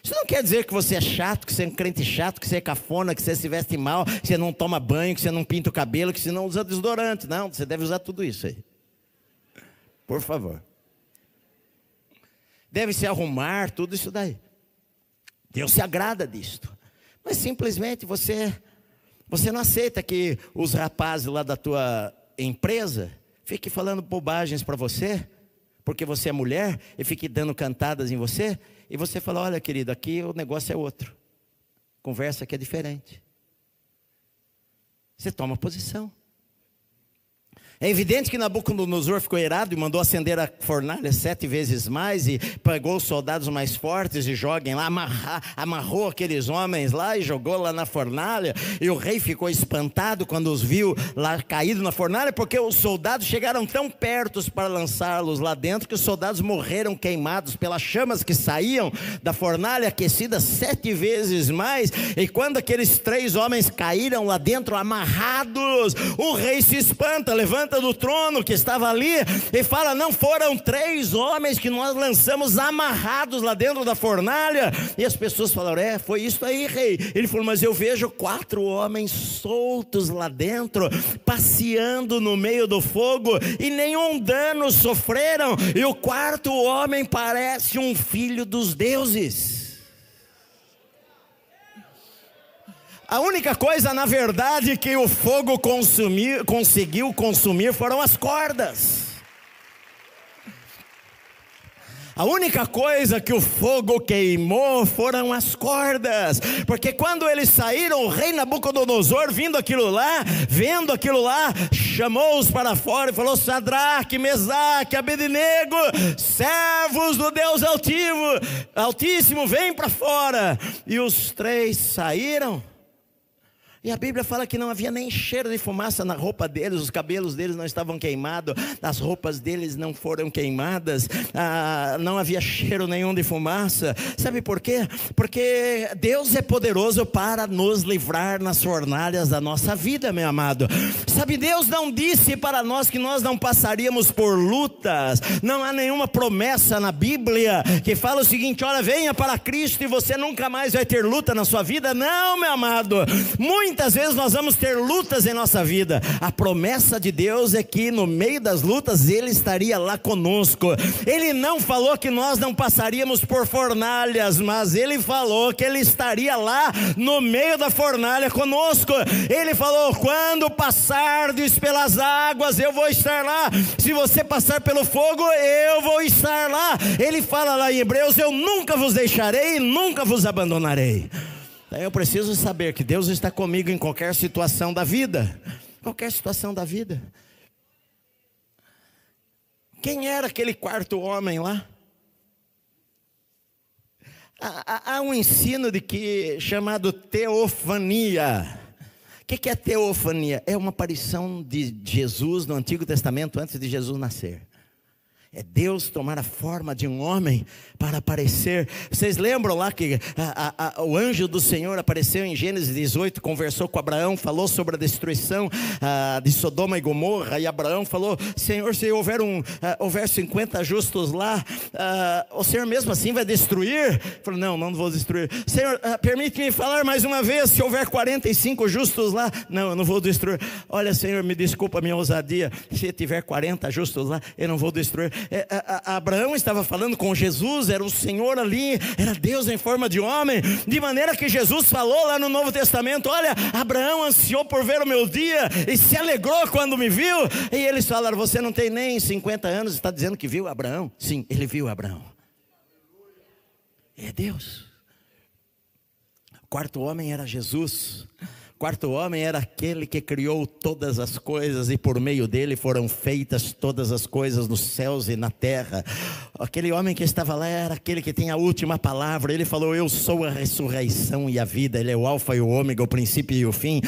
Isso não quer dizer que você é chato, que você é um crente chato, que você é cafona, que você se veste mal, que você não toma banho, que você não pinta o cabelo, que você não usa desodorante. Não, você deve usar tudo isso aí. Por favor. Deve se arrumar, tudo isso daí. Deus se agrada disto. Mas simplesmente você não aceita que os rapazes lá da tua empresa fiquem falando bobagens para você, porque você é mulher, e fique dando cantadas em você, e você fala: olha, querido, aqui o negócio é outro, conversa aqui é diferente. Você toma posição. É evidente que Nabucodonosor ficou irado e mandou acender a fornalha 7 vezes mais, e pegou os soldados mais fortes e joguem lá, amarrou aqueles homens lá e jogou lá na fornalha, e o rei ficou espantado quando os viu lá caídos na fornalha, porque os soldados chegaram tão perto para lançá-los lá dentro, que os soldados morreram queimados pelas chamas que saíam da fornalha, aquecidas 7 vezes mais. E quando aqueles 3 homens caíram lá dentro amarrados, o rei se espanta, levanta do trono que estava ali e fala: não foram 3 homens que nós lançamos amarrados lá dentro da fornalha? E as pessoas falaram: foi isso aí, rei. Ele falou: mas eu vejo 4 homens soltos lá dentro, passeando no meio do fogo, e nenhum dano sofreram, e o 4º homem parece um filho dos deuses. A única coisa, na verdade, que o fogo conseguiu consumir foram as cordas. A única coisa que o fogo queimou foram as cordas, porque quando eles saíram, o rei Nabucodonosor, vendo aquilo lá, chamou-os para fora e falou: Sadraque, Mesaque, Abednego, servos do Deus Altíssimo, vem para fora. E os 3 saíram. E a Bíblia fala que não havia nem cheiro de fumaça na roupa deles, os cabelos deles não estavam queimados, as roupas deles não foram queimadas, não havia cheiro nenhum de fumaça. Sabe por quê? Porque Deus é poderoso para nos livrar nas fornalhas da nossa vida, meu amado. Sabe, Deus não disse para nós que nós não passaríamos por lutas. Não há nenhuma promessa na Bíblia que fala o seguinte: olha, venha para Cristo e você nunca mais vai ter luta na sua vida. Não, meu amado, muitas vezes nós vamos ter lutas em nossa vida. A promessa de Deus é que no meio das lutas Ele estaria lá conosco. Ele não falou que nós não passaríamos por fornalhas, mas Ele falou que Ele estaria lá no meio da fornalha conosco. Ele falou: quando passardes pelas águas, eu vou estar lá. Se você passar pelo fogo, eu vou estar lá. Ele fala lá em Hebreus: eu nunca vos deixarei, nunca vos abandonarei. Eu preciso saber que Deus está comigo em qualquer situação da vida. Qualquer situação da vida. Quem era aquele 4º homem lá? Há um ensino chamado teofania. O que é teofania? É uma aparição de Jesus no Antigo Testamento antes de Jesus nascer. É Deus tomar a forma de um homem para aparecer. Vocês lembram lá que o anjo do Senhor apareceu em Gênesis 18, conversou com Abraão, falou sobre a destruição de Sodoma e Gomorra, e Abraão falou: Senhor, se houver 50 justos lá, o Senhor mesmo assim vai destruir? Ele falou: não vou destruir. Senhor, permite-me falar mais uma vez, se houver 45 justos lá, eu não vou destruir. Olha, Senhor, me desculpa a minha ousadia, se tiver 40 justos lá, eu não vou destruir. Abraão estava falando com Jesus, era o Senhor ali, era Deus em forma de homem, de maneira que Jesus falou lá no Novo Testamento: olha, Abraão ansiou por ver o meu dia e se alegrou quando me viu. E eles falaram: você não tem nem 50 anos, está dizendo que viu Abraão? Sim, ele viu Abraão. É Deus. O quarto homem era Jesus. O quarto homem era aquele que criou todas as coisas, e por meio dele foram feitas todas as coisas nos céus e na terra. Aquele homem que estava lá era aquele que tem a última palavra. Ele falou: eu sou a ressurreição e a vida. Ele é o alfa e o ômega, o princípio e o fim.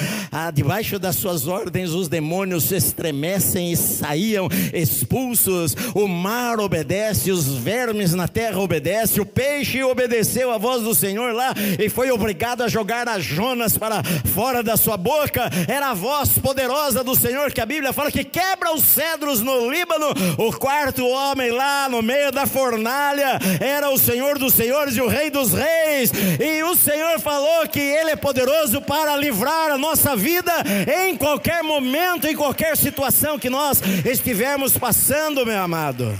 Debaixo das suas ordens os demônios se estremecem e saíam expulsos. O mar obedece, os vermes na terra obedecem. O peixe obedeceu a voz do Senhor lá e foi obrigado a jogar as Jonas para fora da sua boca. Era a voz poderosa do Senhor, que a Bíblia fala que quebra os cedros no Líbano. O quarto homem lá no meio da fornalha era o Senhor dos senhores e o Rei dos reis. E o Senhor falou que Ele é poderoso para livrar a nossa vida em qualquer momento, em qualquer situação que nós estivermos passando, meu amado.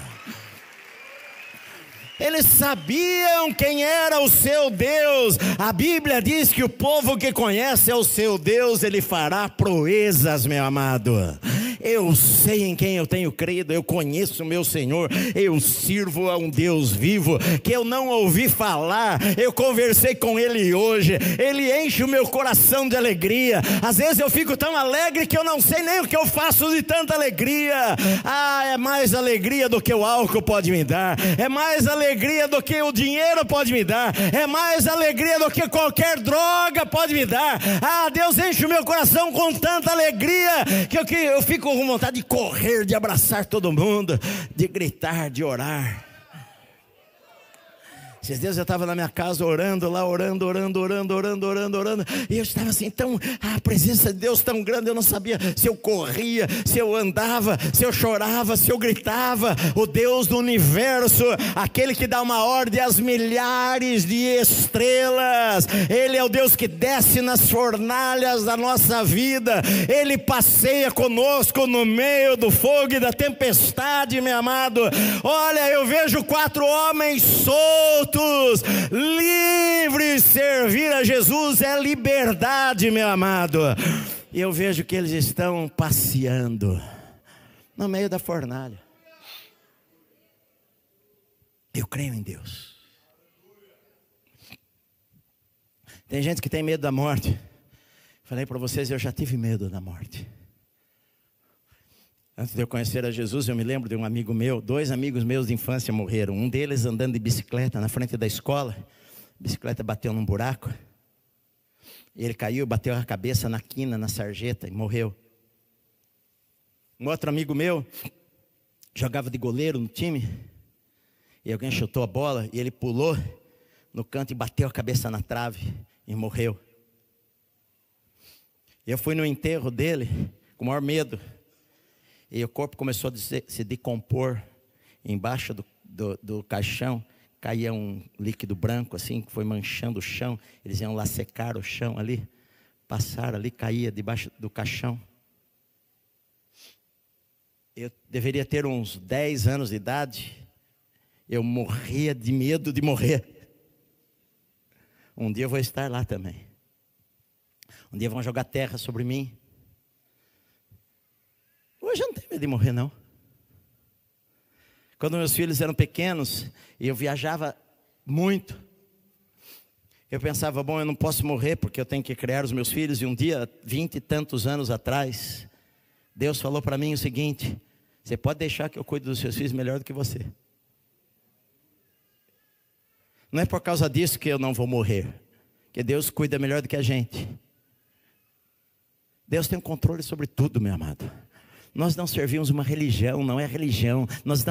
Eles sabiam quem era o seu Deus. A Bíblia diz que o povo que conhece o seu Deus, ele fará proezas, meu amado. Eu sei em quem eu tenho crido, eu conheço o meu Senhor, eu sirvo a um Deus vivo, que eu não ouvi falar, eu conversei com Ele hoje, Ele enche o meu coração de alegria. Às vezes eu fico tão alegre que eu não sei nem o que eu faço de tanta alegria. É mais alegria do que o álcool pode me dar, é mais alegria do que o dinheiro pode me dar, é mais alegria do que qualquer droga pode me dar. Deus enche o meu coração com tanta alegria, que eu fico com vontade de correr, de abraçar todo mundo, de gritar, de orar. Esses dias eu estava na minha casa orando lá, orando, e eu estava assim, a presença de Deus tão grande, eu não sabia se eu corria, se eu andava, se eu chorava, se eu gritava. O Deus do universo, aquele que dá uma ordem às milhares de estrelas, Ele é o Deus que desce nas fornalhas da nossa vida, Ele passeia conosco no meio do fogo e da tempestade, meu amado. Olha, eu vejo 4 homens soltos, livres. Servir a Jesus é liberdade, meu amado. E eu vejo que eles estão passeando no meio da fornalha. Eu creio em Deus. Tem gente que tem medo da morte. Falei para vocês, eu já tive medo da morte. Antes de eu conhecer a Jesus, eu me lembro de um amigo meu, 2 amigos meus de infância morreram. Um deles andando de bicicleta na frente da escola. A bicicleta bateu num buraco. E ele caiu, bateu a cabeça na quina, na sarjeta e morreu. Um outro amigo meu jogava de goleiro no time. E alguém chutou a bola e ele pulou no canto e bateu a cabeça na trave e morreu. E eu fui no enterro dele com o maior medo. E o corpo começou a se decompor. Embaixo do caixão caía um líquido branco assim, que foi manchando o chão. Eles iam lá secar o chão ali, passaram ali, caía debaixo do caixão. Eu deveria ter uns 10 anos de idade. Eu morria de medo de morrer. Um dia eu vou estar lá também. Um dia vão jogar terra sobre mim. Hoje eu não tenho medo de morrer, não. Quando meus filhos eram pequenos e eu viajava muito, eu pensava, bom, eu não posso morrer porque eu tenho que criar os meus filhos. E um dia, 20 e tantos anos atrás, Deus falou para mim o seguinte: você pode deixar que eu cuide dos seus filhos melhor do que você. Não é por causa disso que eu não vou morrer, porque Deus cuida melhor do que a gente. Deus tem um controle sobre tudo, meu amado. Nós não servimos uma religião, não é religião. Nós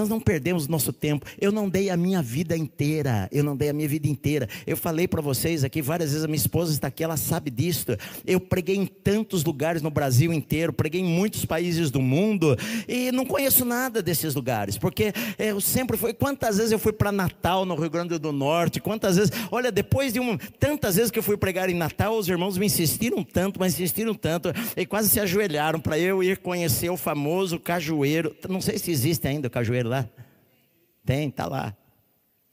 não perdemos nosso tempo. Eu não dei a minha vida inteira. Eu falei para vocês aqui várias vezes, a minha esposa está aqui, ela sabe disso. Eu preguei em tantos lugares no Brasil inteiro, preguei em muitos países do mundo, e não conheço nada desses lugares, porque eu sempre fui. Quantas vezes eu fui para Natal, no Rio Grande do Norte, quantas vezes, olha, depois de tantas vezes que eu fui pregar em Natal, os irmãos me insistiram tanto, e quase se ajoelharam para eu ir conhecer o famoso cajueiro. Não sei se existe ainda o cajueiro lá. Tem, está lá.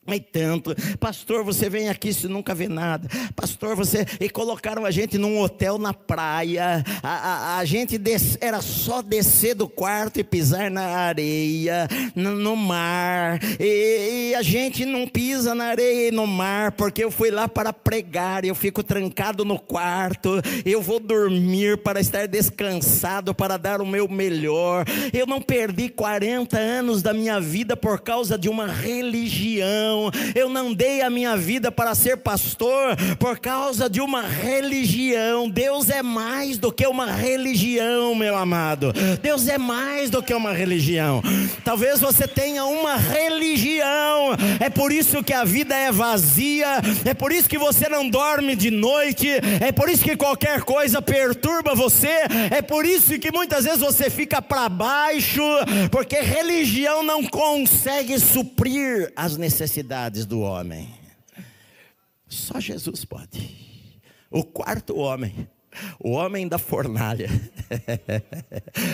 Mas tanto, pastor, você vem aqui se nunca vê nada, pastor, e colocaram a gente num hotel na praia, a gente era só descer do quarto e pisar na areia, no mar, e a gente não pisa na areia e no mar, porque eu fui lá para pregar, eu fico trancado no quarto, eu vou dormir para estar descansado, para dar o meu melhor. Eu não perdi 40 anos da minha vida por causa de uma religião. Eu não dei a minha vida para ser pastor por causa de uma religião. Deus é mais do que uma religião, meu amado. Deus é mais do que uma religião. Talvez você tenha uma religião, é por isso que a vida é vazia, é por isso que você não dorme de noite, é por isso que qualquer coisa perturba você, é por isso que muitas vezes você fica para baixo, porque religião não consegue suprir as necessidades do homem. Só Jesus pode. O quarto homem, o homem da fornalha,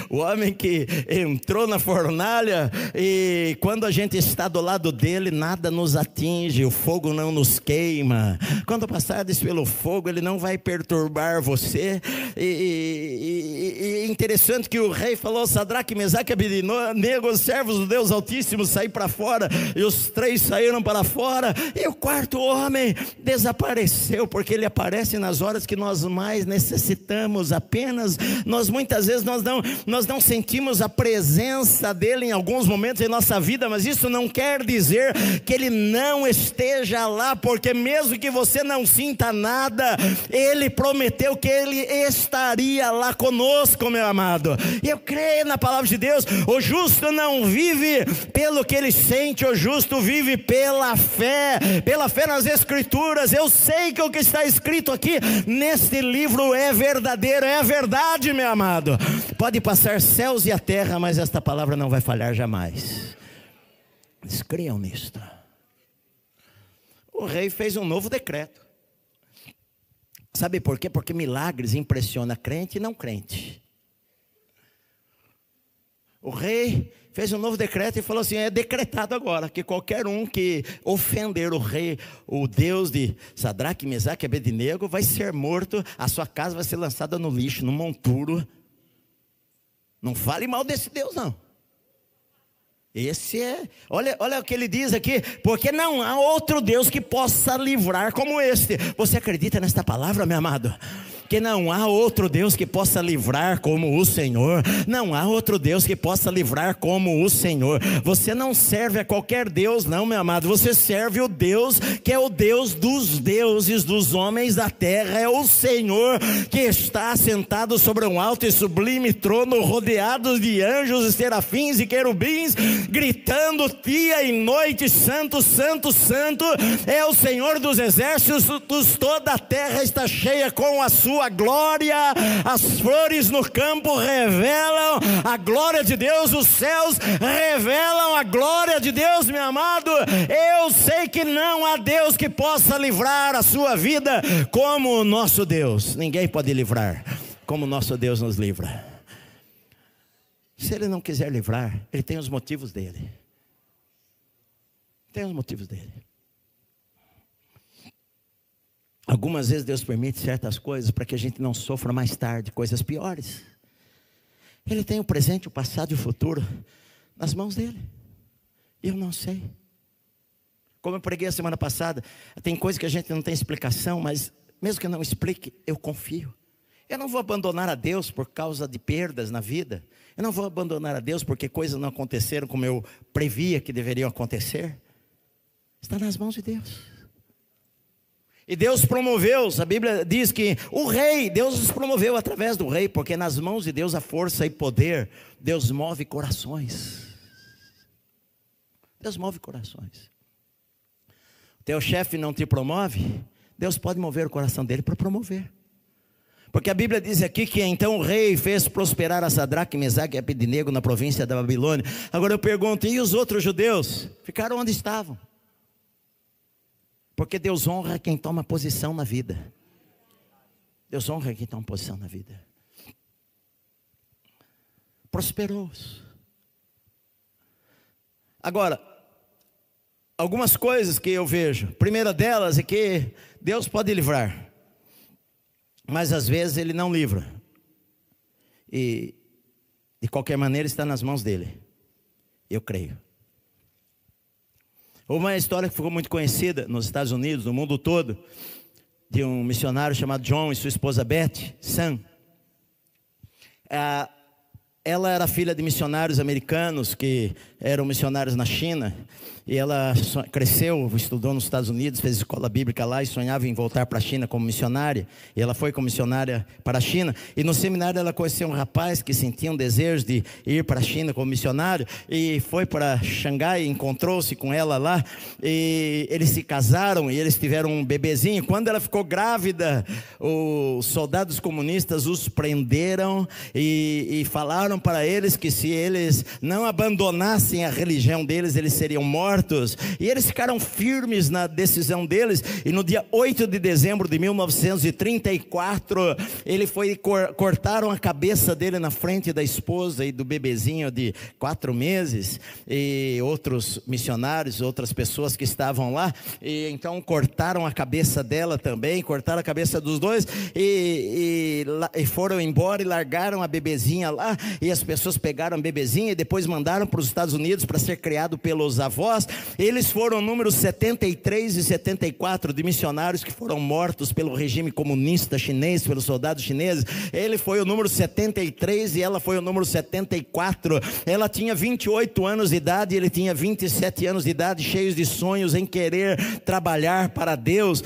o homem que entrou na fornalha, e quando a gente está do lado dele, nada nos atinge, o fogo não nos queima. Quando passardes pelo fogo, ele não vai perturbar você. E interessante que o rei falou: Sadraque, Mesaque e Abednego, os servos do Deus Altíssimo, saí para fora, e os três saíram para fora, e o quarto homem desapareceu, porque ele aparece nas horas que nós mais necessitamos. Apenas muitas vezes nós não sentimos a presença dele em alguns momentos em nossa vida, mas isso não quer dizer que ele não esteja lá, porque mesmo que você não sinta nada, ele prometeu que ele estaria lá conosco, meu amado. E eu creio na palavra de Deus. O justo não vive pelo que ele sente, o justo vive pela fé nas escrituras. Eu sei que o que está escrito aqui neste livro é verdadeiro, é a verdade, meu amado. Pode passar céus e a terra, mas esta palavra não vai falhar jamais. Eles creiam nisto. O rei fez um novo decreto. Sabe por quê? Porque milagres impressionam crente e não crente. O rei fez um novo decreto e falou assim: é decretado agora que qualquer um que ofender o rei, o Deus de Sadraque, Mesaque e Abednego, vai ser morto, a sua casa vai ser lançada no lixo, no monturo. Não fale mal desse Deus, não. Esse é, olha o que ele diz aqui: porque não há outro Deus que possa livrar como este. Você acredita nesta palavra, meu amado? Que não há outro Deus que possa livrar como o Senhor. Não há outro Deus que possa livrar como o Senhor. Você não serve a qualquer Deus, não, meu amado. Você serve o Deus que é o Deus dos deuses, dos homens da terra. É o Senhor que está sentado sobre um alto e sublime trono, rodeado de anjos e serafins e querubins, gritando dia e noite: santo, santo, santo é o Senhor dos exércitos. Toda a terra está cheia com a sua glória. As flores no campo revelam a glória de Deus, os céus revelam a glória de Deus, meu amado. Eu sei que não há Deus que possa livrar a sua vida como o nosso Deus. Ninguém pode livrar como o nosso Deus nos livra. Se ele não quiser livrar, ele tem os motivos dele. Tem os motivos dele. Algumas vezes Deus permite certas coisas para que a gente não sofra mais tarde coisas piores. Ele tem o presente, o passado e o futuro nas mãos dele. Eu não sei. Como eu preguei a semana passada, tem coisas que a gente não tem explicação, mas mesmo que eu não explique, eu confio. Eu não vou abandonar a Deus por causa de perdas na vida. Eu não vou abandonar a Deus porque coisas não aconteceram como eu previa que deveriam acontecer. Está nas mãos de Deus. E Deus promoveu, a Bíblia diz que o rei, Deus os promoveu através do rei, porque nas mãos de Deus há força e poder. Deus move corações. Deus move corações. Teu chefe não te promove, Deus pode mover o coração dele para promover. Porque a Bíblia diz aqui que então o rei fez prosperar a Sadraque, Mesaque e Abednego na província da Babilônia. Agora eu pergunto, e os outros judeus? Ficaram onde estavam? Porque Deus honra quem toma posição na vida. Deus honra quem toma posição na vida. Prosperou-os. Agora, algumas coisas que eu vejo. A primeira delas é que Deus pode livrar, mas às vezes Ele não livra. E de qualquer maneira está nas mãos dEle. Eu creio. Uma história que ficou muito conhecida nos Estados Unidos, no mundo todo, de um missionário chamado John e sua esposa Beth Sam. Ela era filha de missionários americanos que eram missionários na China. E ela cresceu, estudou nos Estados Unidos, fez escola bíblica lá e sonhava em voltar para a China como missionária. E ela foi como missionária para a China. E no seminário ela conheceu um rapaz que sentia um desejo de ir para a China como missionário. E foi para Xangai, encontrou-se com ela lá. E eles se casaram e eles tiveram um bebezinho. Quando ela ficou grávida, os soldados comunistas os prenderam e falaram para eles que se eles não abandonassem a religião deles, eles seriam mortos. E eles ficaram firmes na decisão deles. E no dia 8 de dezembro de 1934, cortaram a cabeça dele na frente da esposa e do bebezinho de 4 meses. E outros missionários, outras pessoas que estavam lá, e então cortaram a cabeça dela também, cortaram a cabeça dos dois, e foram embora e largaram a bebezinha lá. E as pessoas pegaram a bebezinha e depois mandaram para os Estados Unidos para ser criado pelos avós. Eles foram o número 73 e 74 de missionários que foram mortos pelo regime comunista chinês, pelos soldados chineses. Ele foi o número 73 e ela foi o número 74. Ela tinha 28 anos de idade, ele tinha 27 anos de idade, cheios de sonhos em querer trabalhar para Deus.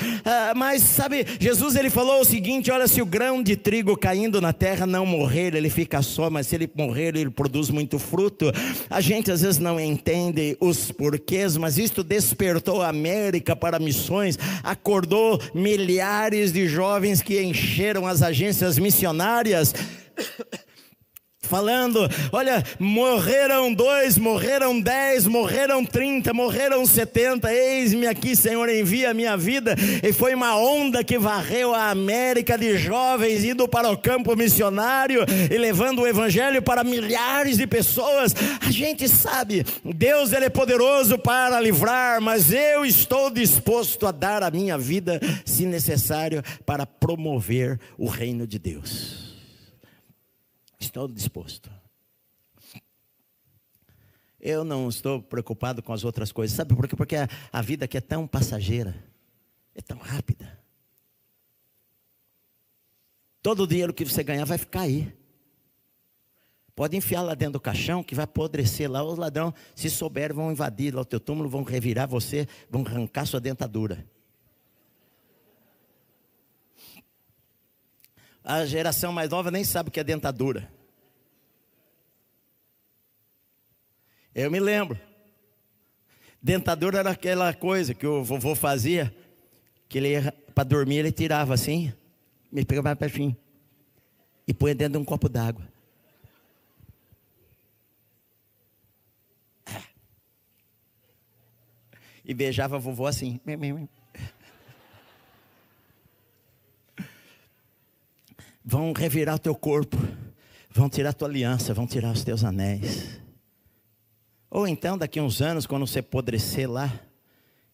Mas sabe, Jesus ele falou o seguinte: olha, se o grão de trigo caindo na terra não morrer, ele fica só, mas se ele morrer, ele produz muito fruto. A gente às vezes não entende os porquês, mas isto despertou a América para missões, acordou milhares de jovens que encheram as agências missionárias, falando: olha, morreram 2, morreram 10, morreram 30, morreram 70, eis-me aqui, Senhor, envia a minha vida. E foi uma onda que varreu a América de jovens indo para o campo missionário e levando o evangelho para milhares de pessoas. A gente sabe, Deus ele é poderoso para livrar, mas eu estou disposto a dar a minha vida, se necessário, para promover o reino de Deus. Estou disposto. Eu não estou preocupado com as outras coisas. Sabe por quê? Porque a vida aqui é tão passageira, é tão rápida. Todo o dinheiro que você ganhar vai ficar aí. Pode enfiar lá dentro do caixão que vai apodrecer lá. Os ladrões, se souberem, vão invadir lá o teu túmulo, vão revirar você, vão arrancar sua dentadura. A geração mais nova nem sabe o que é dentadura. Eu me lembro. Dentadura era aquela coisa que o vovô fazia, que ele ia para dormir, ele tirava assim, me pegava pertinho e põe dentro de um copo d'água. E beijava a vovó assim. Vão revirar o teu corpo, vão tirar a tua aliança, vão tirar os teus anéis. Ou então daqui a uns anos, quando você apodrecer lá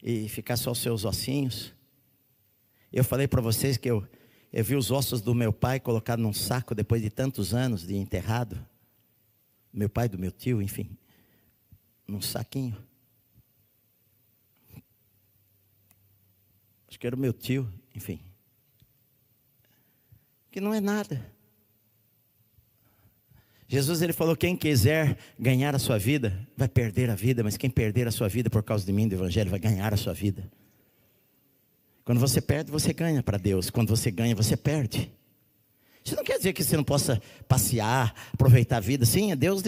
e ficar só os seus ossinhos. Eu falei para vocês que eu vi os ossos do meu pai colocados num saco depois de tantos anos de enterrado. Meu pai, do meu tio, enfim, num saquinho. Acho que era o meu tio, enfim. Que não é nada. Jesus, ele falou: quem quiser ganhar a sua vida, vai perder a vida. Mas quem perder a sua vida por causa de mim, do evangelho, vai ganhar a sua vida. Quando você perde, você ganha para Deus. Quando você ganha, você perde. Isso não quer dizer que você não possa passear, aproveitar a vida. Sim, Deus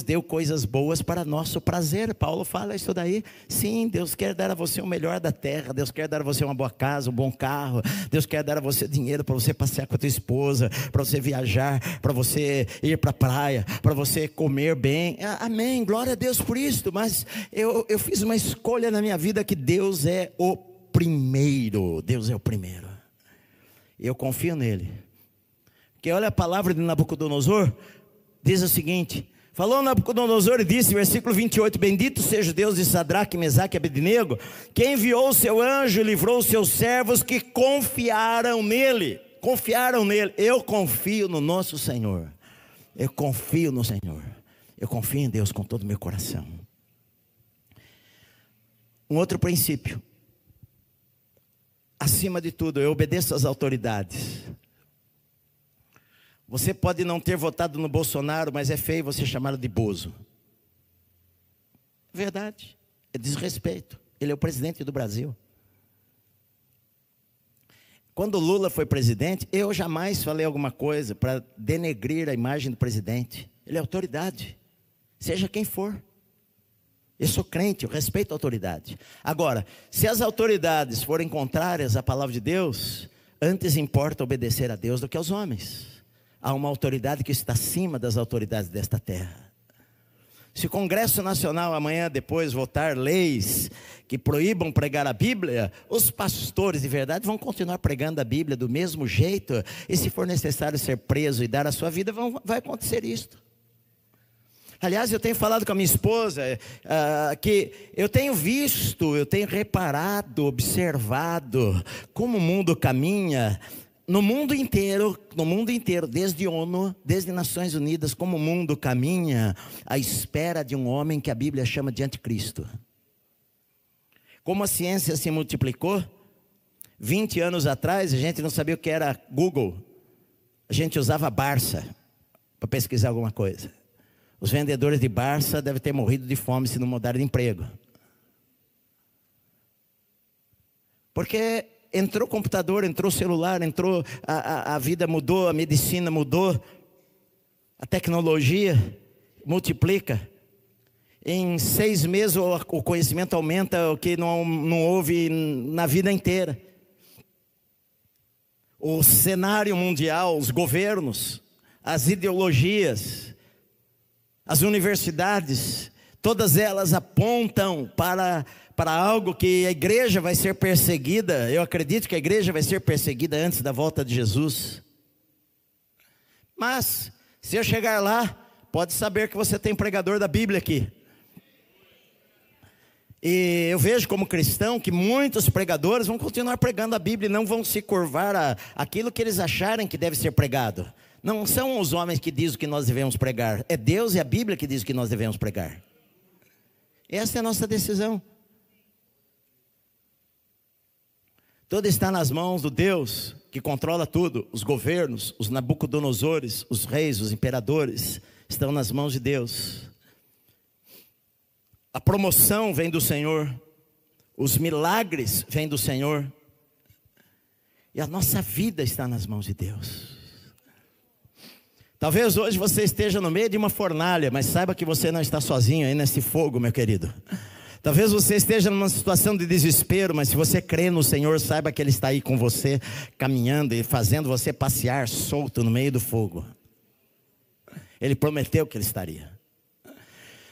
deu coisas boas para nosso prazer. Paulo fala isso daí. Sim, Deus quer dar a você o melhor da terra. Deus quer dar a você uma boa casa, um bom carro. Deus quer dar a você dinheiro para você passear com a tua esposa, para você viajar, para você ir para a praia, para você comer bem. Amém, glória a Deus por isso. Mas eu fiz uma escolha na minha vida que Deus é o primeiro. Deus é o primeiro. E eu confio nele. Porque olha a palavra de Nabucodonosor, diz o seguinte: falou Nabucodonosor e disse, versículo 28, bendito seja o Deus de Sadraque, Mesaque e Abednego, que enviou o seu anjo e livrou os seus servos que confiaram nele. Confiaram nele. Eu confio no nosso Senhor. Eu confio no Senhor. Eu confio em Deus com todo o meu coração. Um outro princípio. Acima de tudo, eu obedeço às autoridades. Você pode não ter votado no Bolsonaro, mas é feio você chamá-lo de bozo. Verdade, é desrespeito. Ele é o presidente do Brasil. Quando o Lula foi presidente, eu jamais falei alguma coisa para denegrir a imagem do presidente. Ele é autoridade, seja quem for. Eu sou crente, eu respeito a autoridade. Agora, se as autoridades forem contrárias à palavra de Deus, antes importa obedecer a Deus do que aos homens. Há uma autoridade que está acima das autoridades desta terra. Se o Congresso Nacional amanhã depois votar leis que proíbam pregar a Bíblia, os pastores de verdade vão continuar pregando a Bíblia do mesmo jeito. E se for necessário ser preso e dar a sua vida, vai acontecer isto. Aliás, eu tenho falado com a minha esposa que eu tenho visto, eu tenho reparado, observado como o mundo caminha. No mundo inteiro, desde a ONU, desde Nações Unidas, como o mundo caminha à espera de um homem que a Bíblia chama de anticristo. Como a ciência se multiplicou, 20 anos atrás a gente não sabia o que era Google. A gente usava Barça para pesquisar alguma coisa. Os vendedores de Barça devem ter morrido de fome se não mudaram de emprego. Porque entrou computador, entrou celular, a vida mudou, a medicina mudou, a tecnologia multiplica. Em 6 meses o conhecimento aumenta o que não houve na vida inteira. O cenário mundial, os governos, as ideologias, as universidades, todas elas apontam para algo que a igreja vai ser perseguida. Eu acredito que a igreja vai ser perseguida antes da volta de Jesus. Mas, se eu chegar lá, pode saber que você tem pregador da Bíblia aqui. E eu vejo como cristão que muitos pregadores vão continuar pregando a Bíblia e não vão se curvar aquilo que eles acharem que deve ser pregado. Não são os homens que dizem o que nós devemos pregar, é Deus e a Bíblia que diz o que nós devemos pregar. Essa é a nossa decisão. Tudo está nas mãos do Deus que controla tudo. Os governos, os Nabucodonosores, os reis, os imperadores estão nas mãos de Deus. A promoção vem do Senhor. Os milagres vêm do Senhor. E a nossa vida está nas mãos de Deus. Talvez hoje você esteja no meio de uma fornalha, mas saiba que você não está sozinho aí nesse fogo, meu querido. Talvez você esteja numa situação de desespero, mas se você crê no Senhor, saiba que Ele está aí com você, caminhando e fazendo você passear solto no meio do fogo. Ele prometeu que Ele estaria.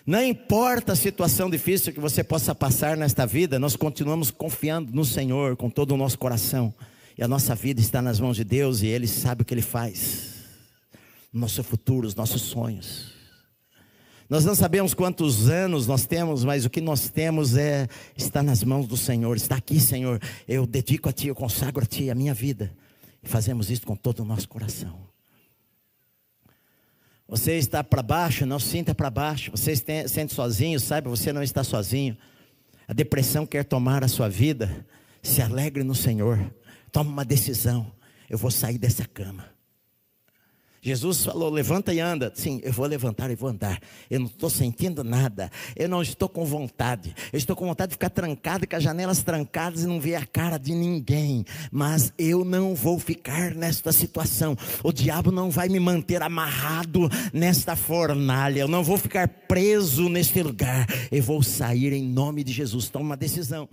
Não importa a situação difícil que você possa passar nesta vida, nós continuamos confiando no Senhor com todo o nosso coração. E a nossa vida está nas mãos de Deus e Ele sabe o que Ele faz. Nosso futuro, os nossos sonhos. Nós não sabemos quantos anos nós temos, mas o que nós temos está nas mãos do Senhor. Está aqui, Senhor, eu dedico a Ti, eu consagro a Ti a minha vida. E fazemos isso com todo o nosso coração. Você está para baixo, não se sinta para baixo. Você se sente sozinho, saiba, você não está sozinho. A depressão quer tomar a sua vida. Se alegre no Senhor. Tome uma decisão. Eu vou sair dessa cama. Jesus falou: levanta e anda. Sim, eu vou levantar e vou andar. Eu não estou sentindo nada. Eu não estou com vontade. Eu estou com vontade de ficar trancado, com as janelas trancadas e não ver a cara de ninguém. Mas eu não vou ficar nesta situação. O diabo não vai me manter amarrado nesta fornalha. Eu não vou ficar preso neste lugar. Eu vou sair em nome de Jesus. Toma uma decisão.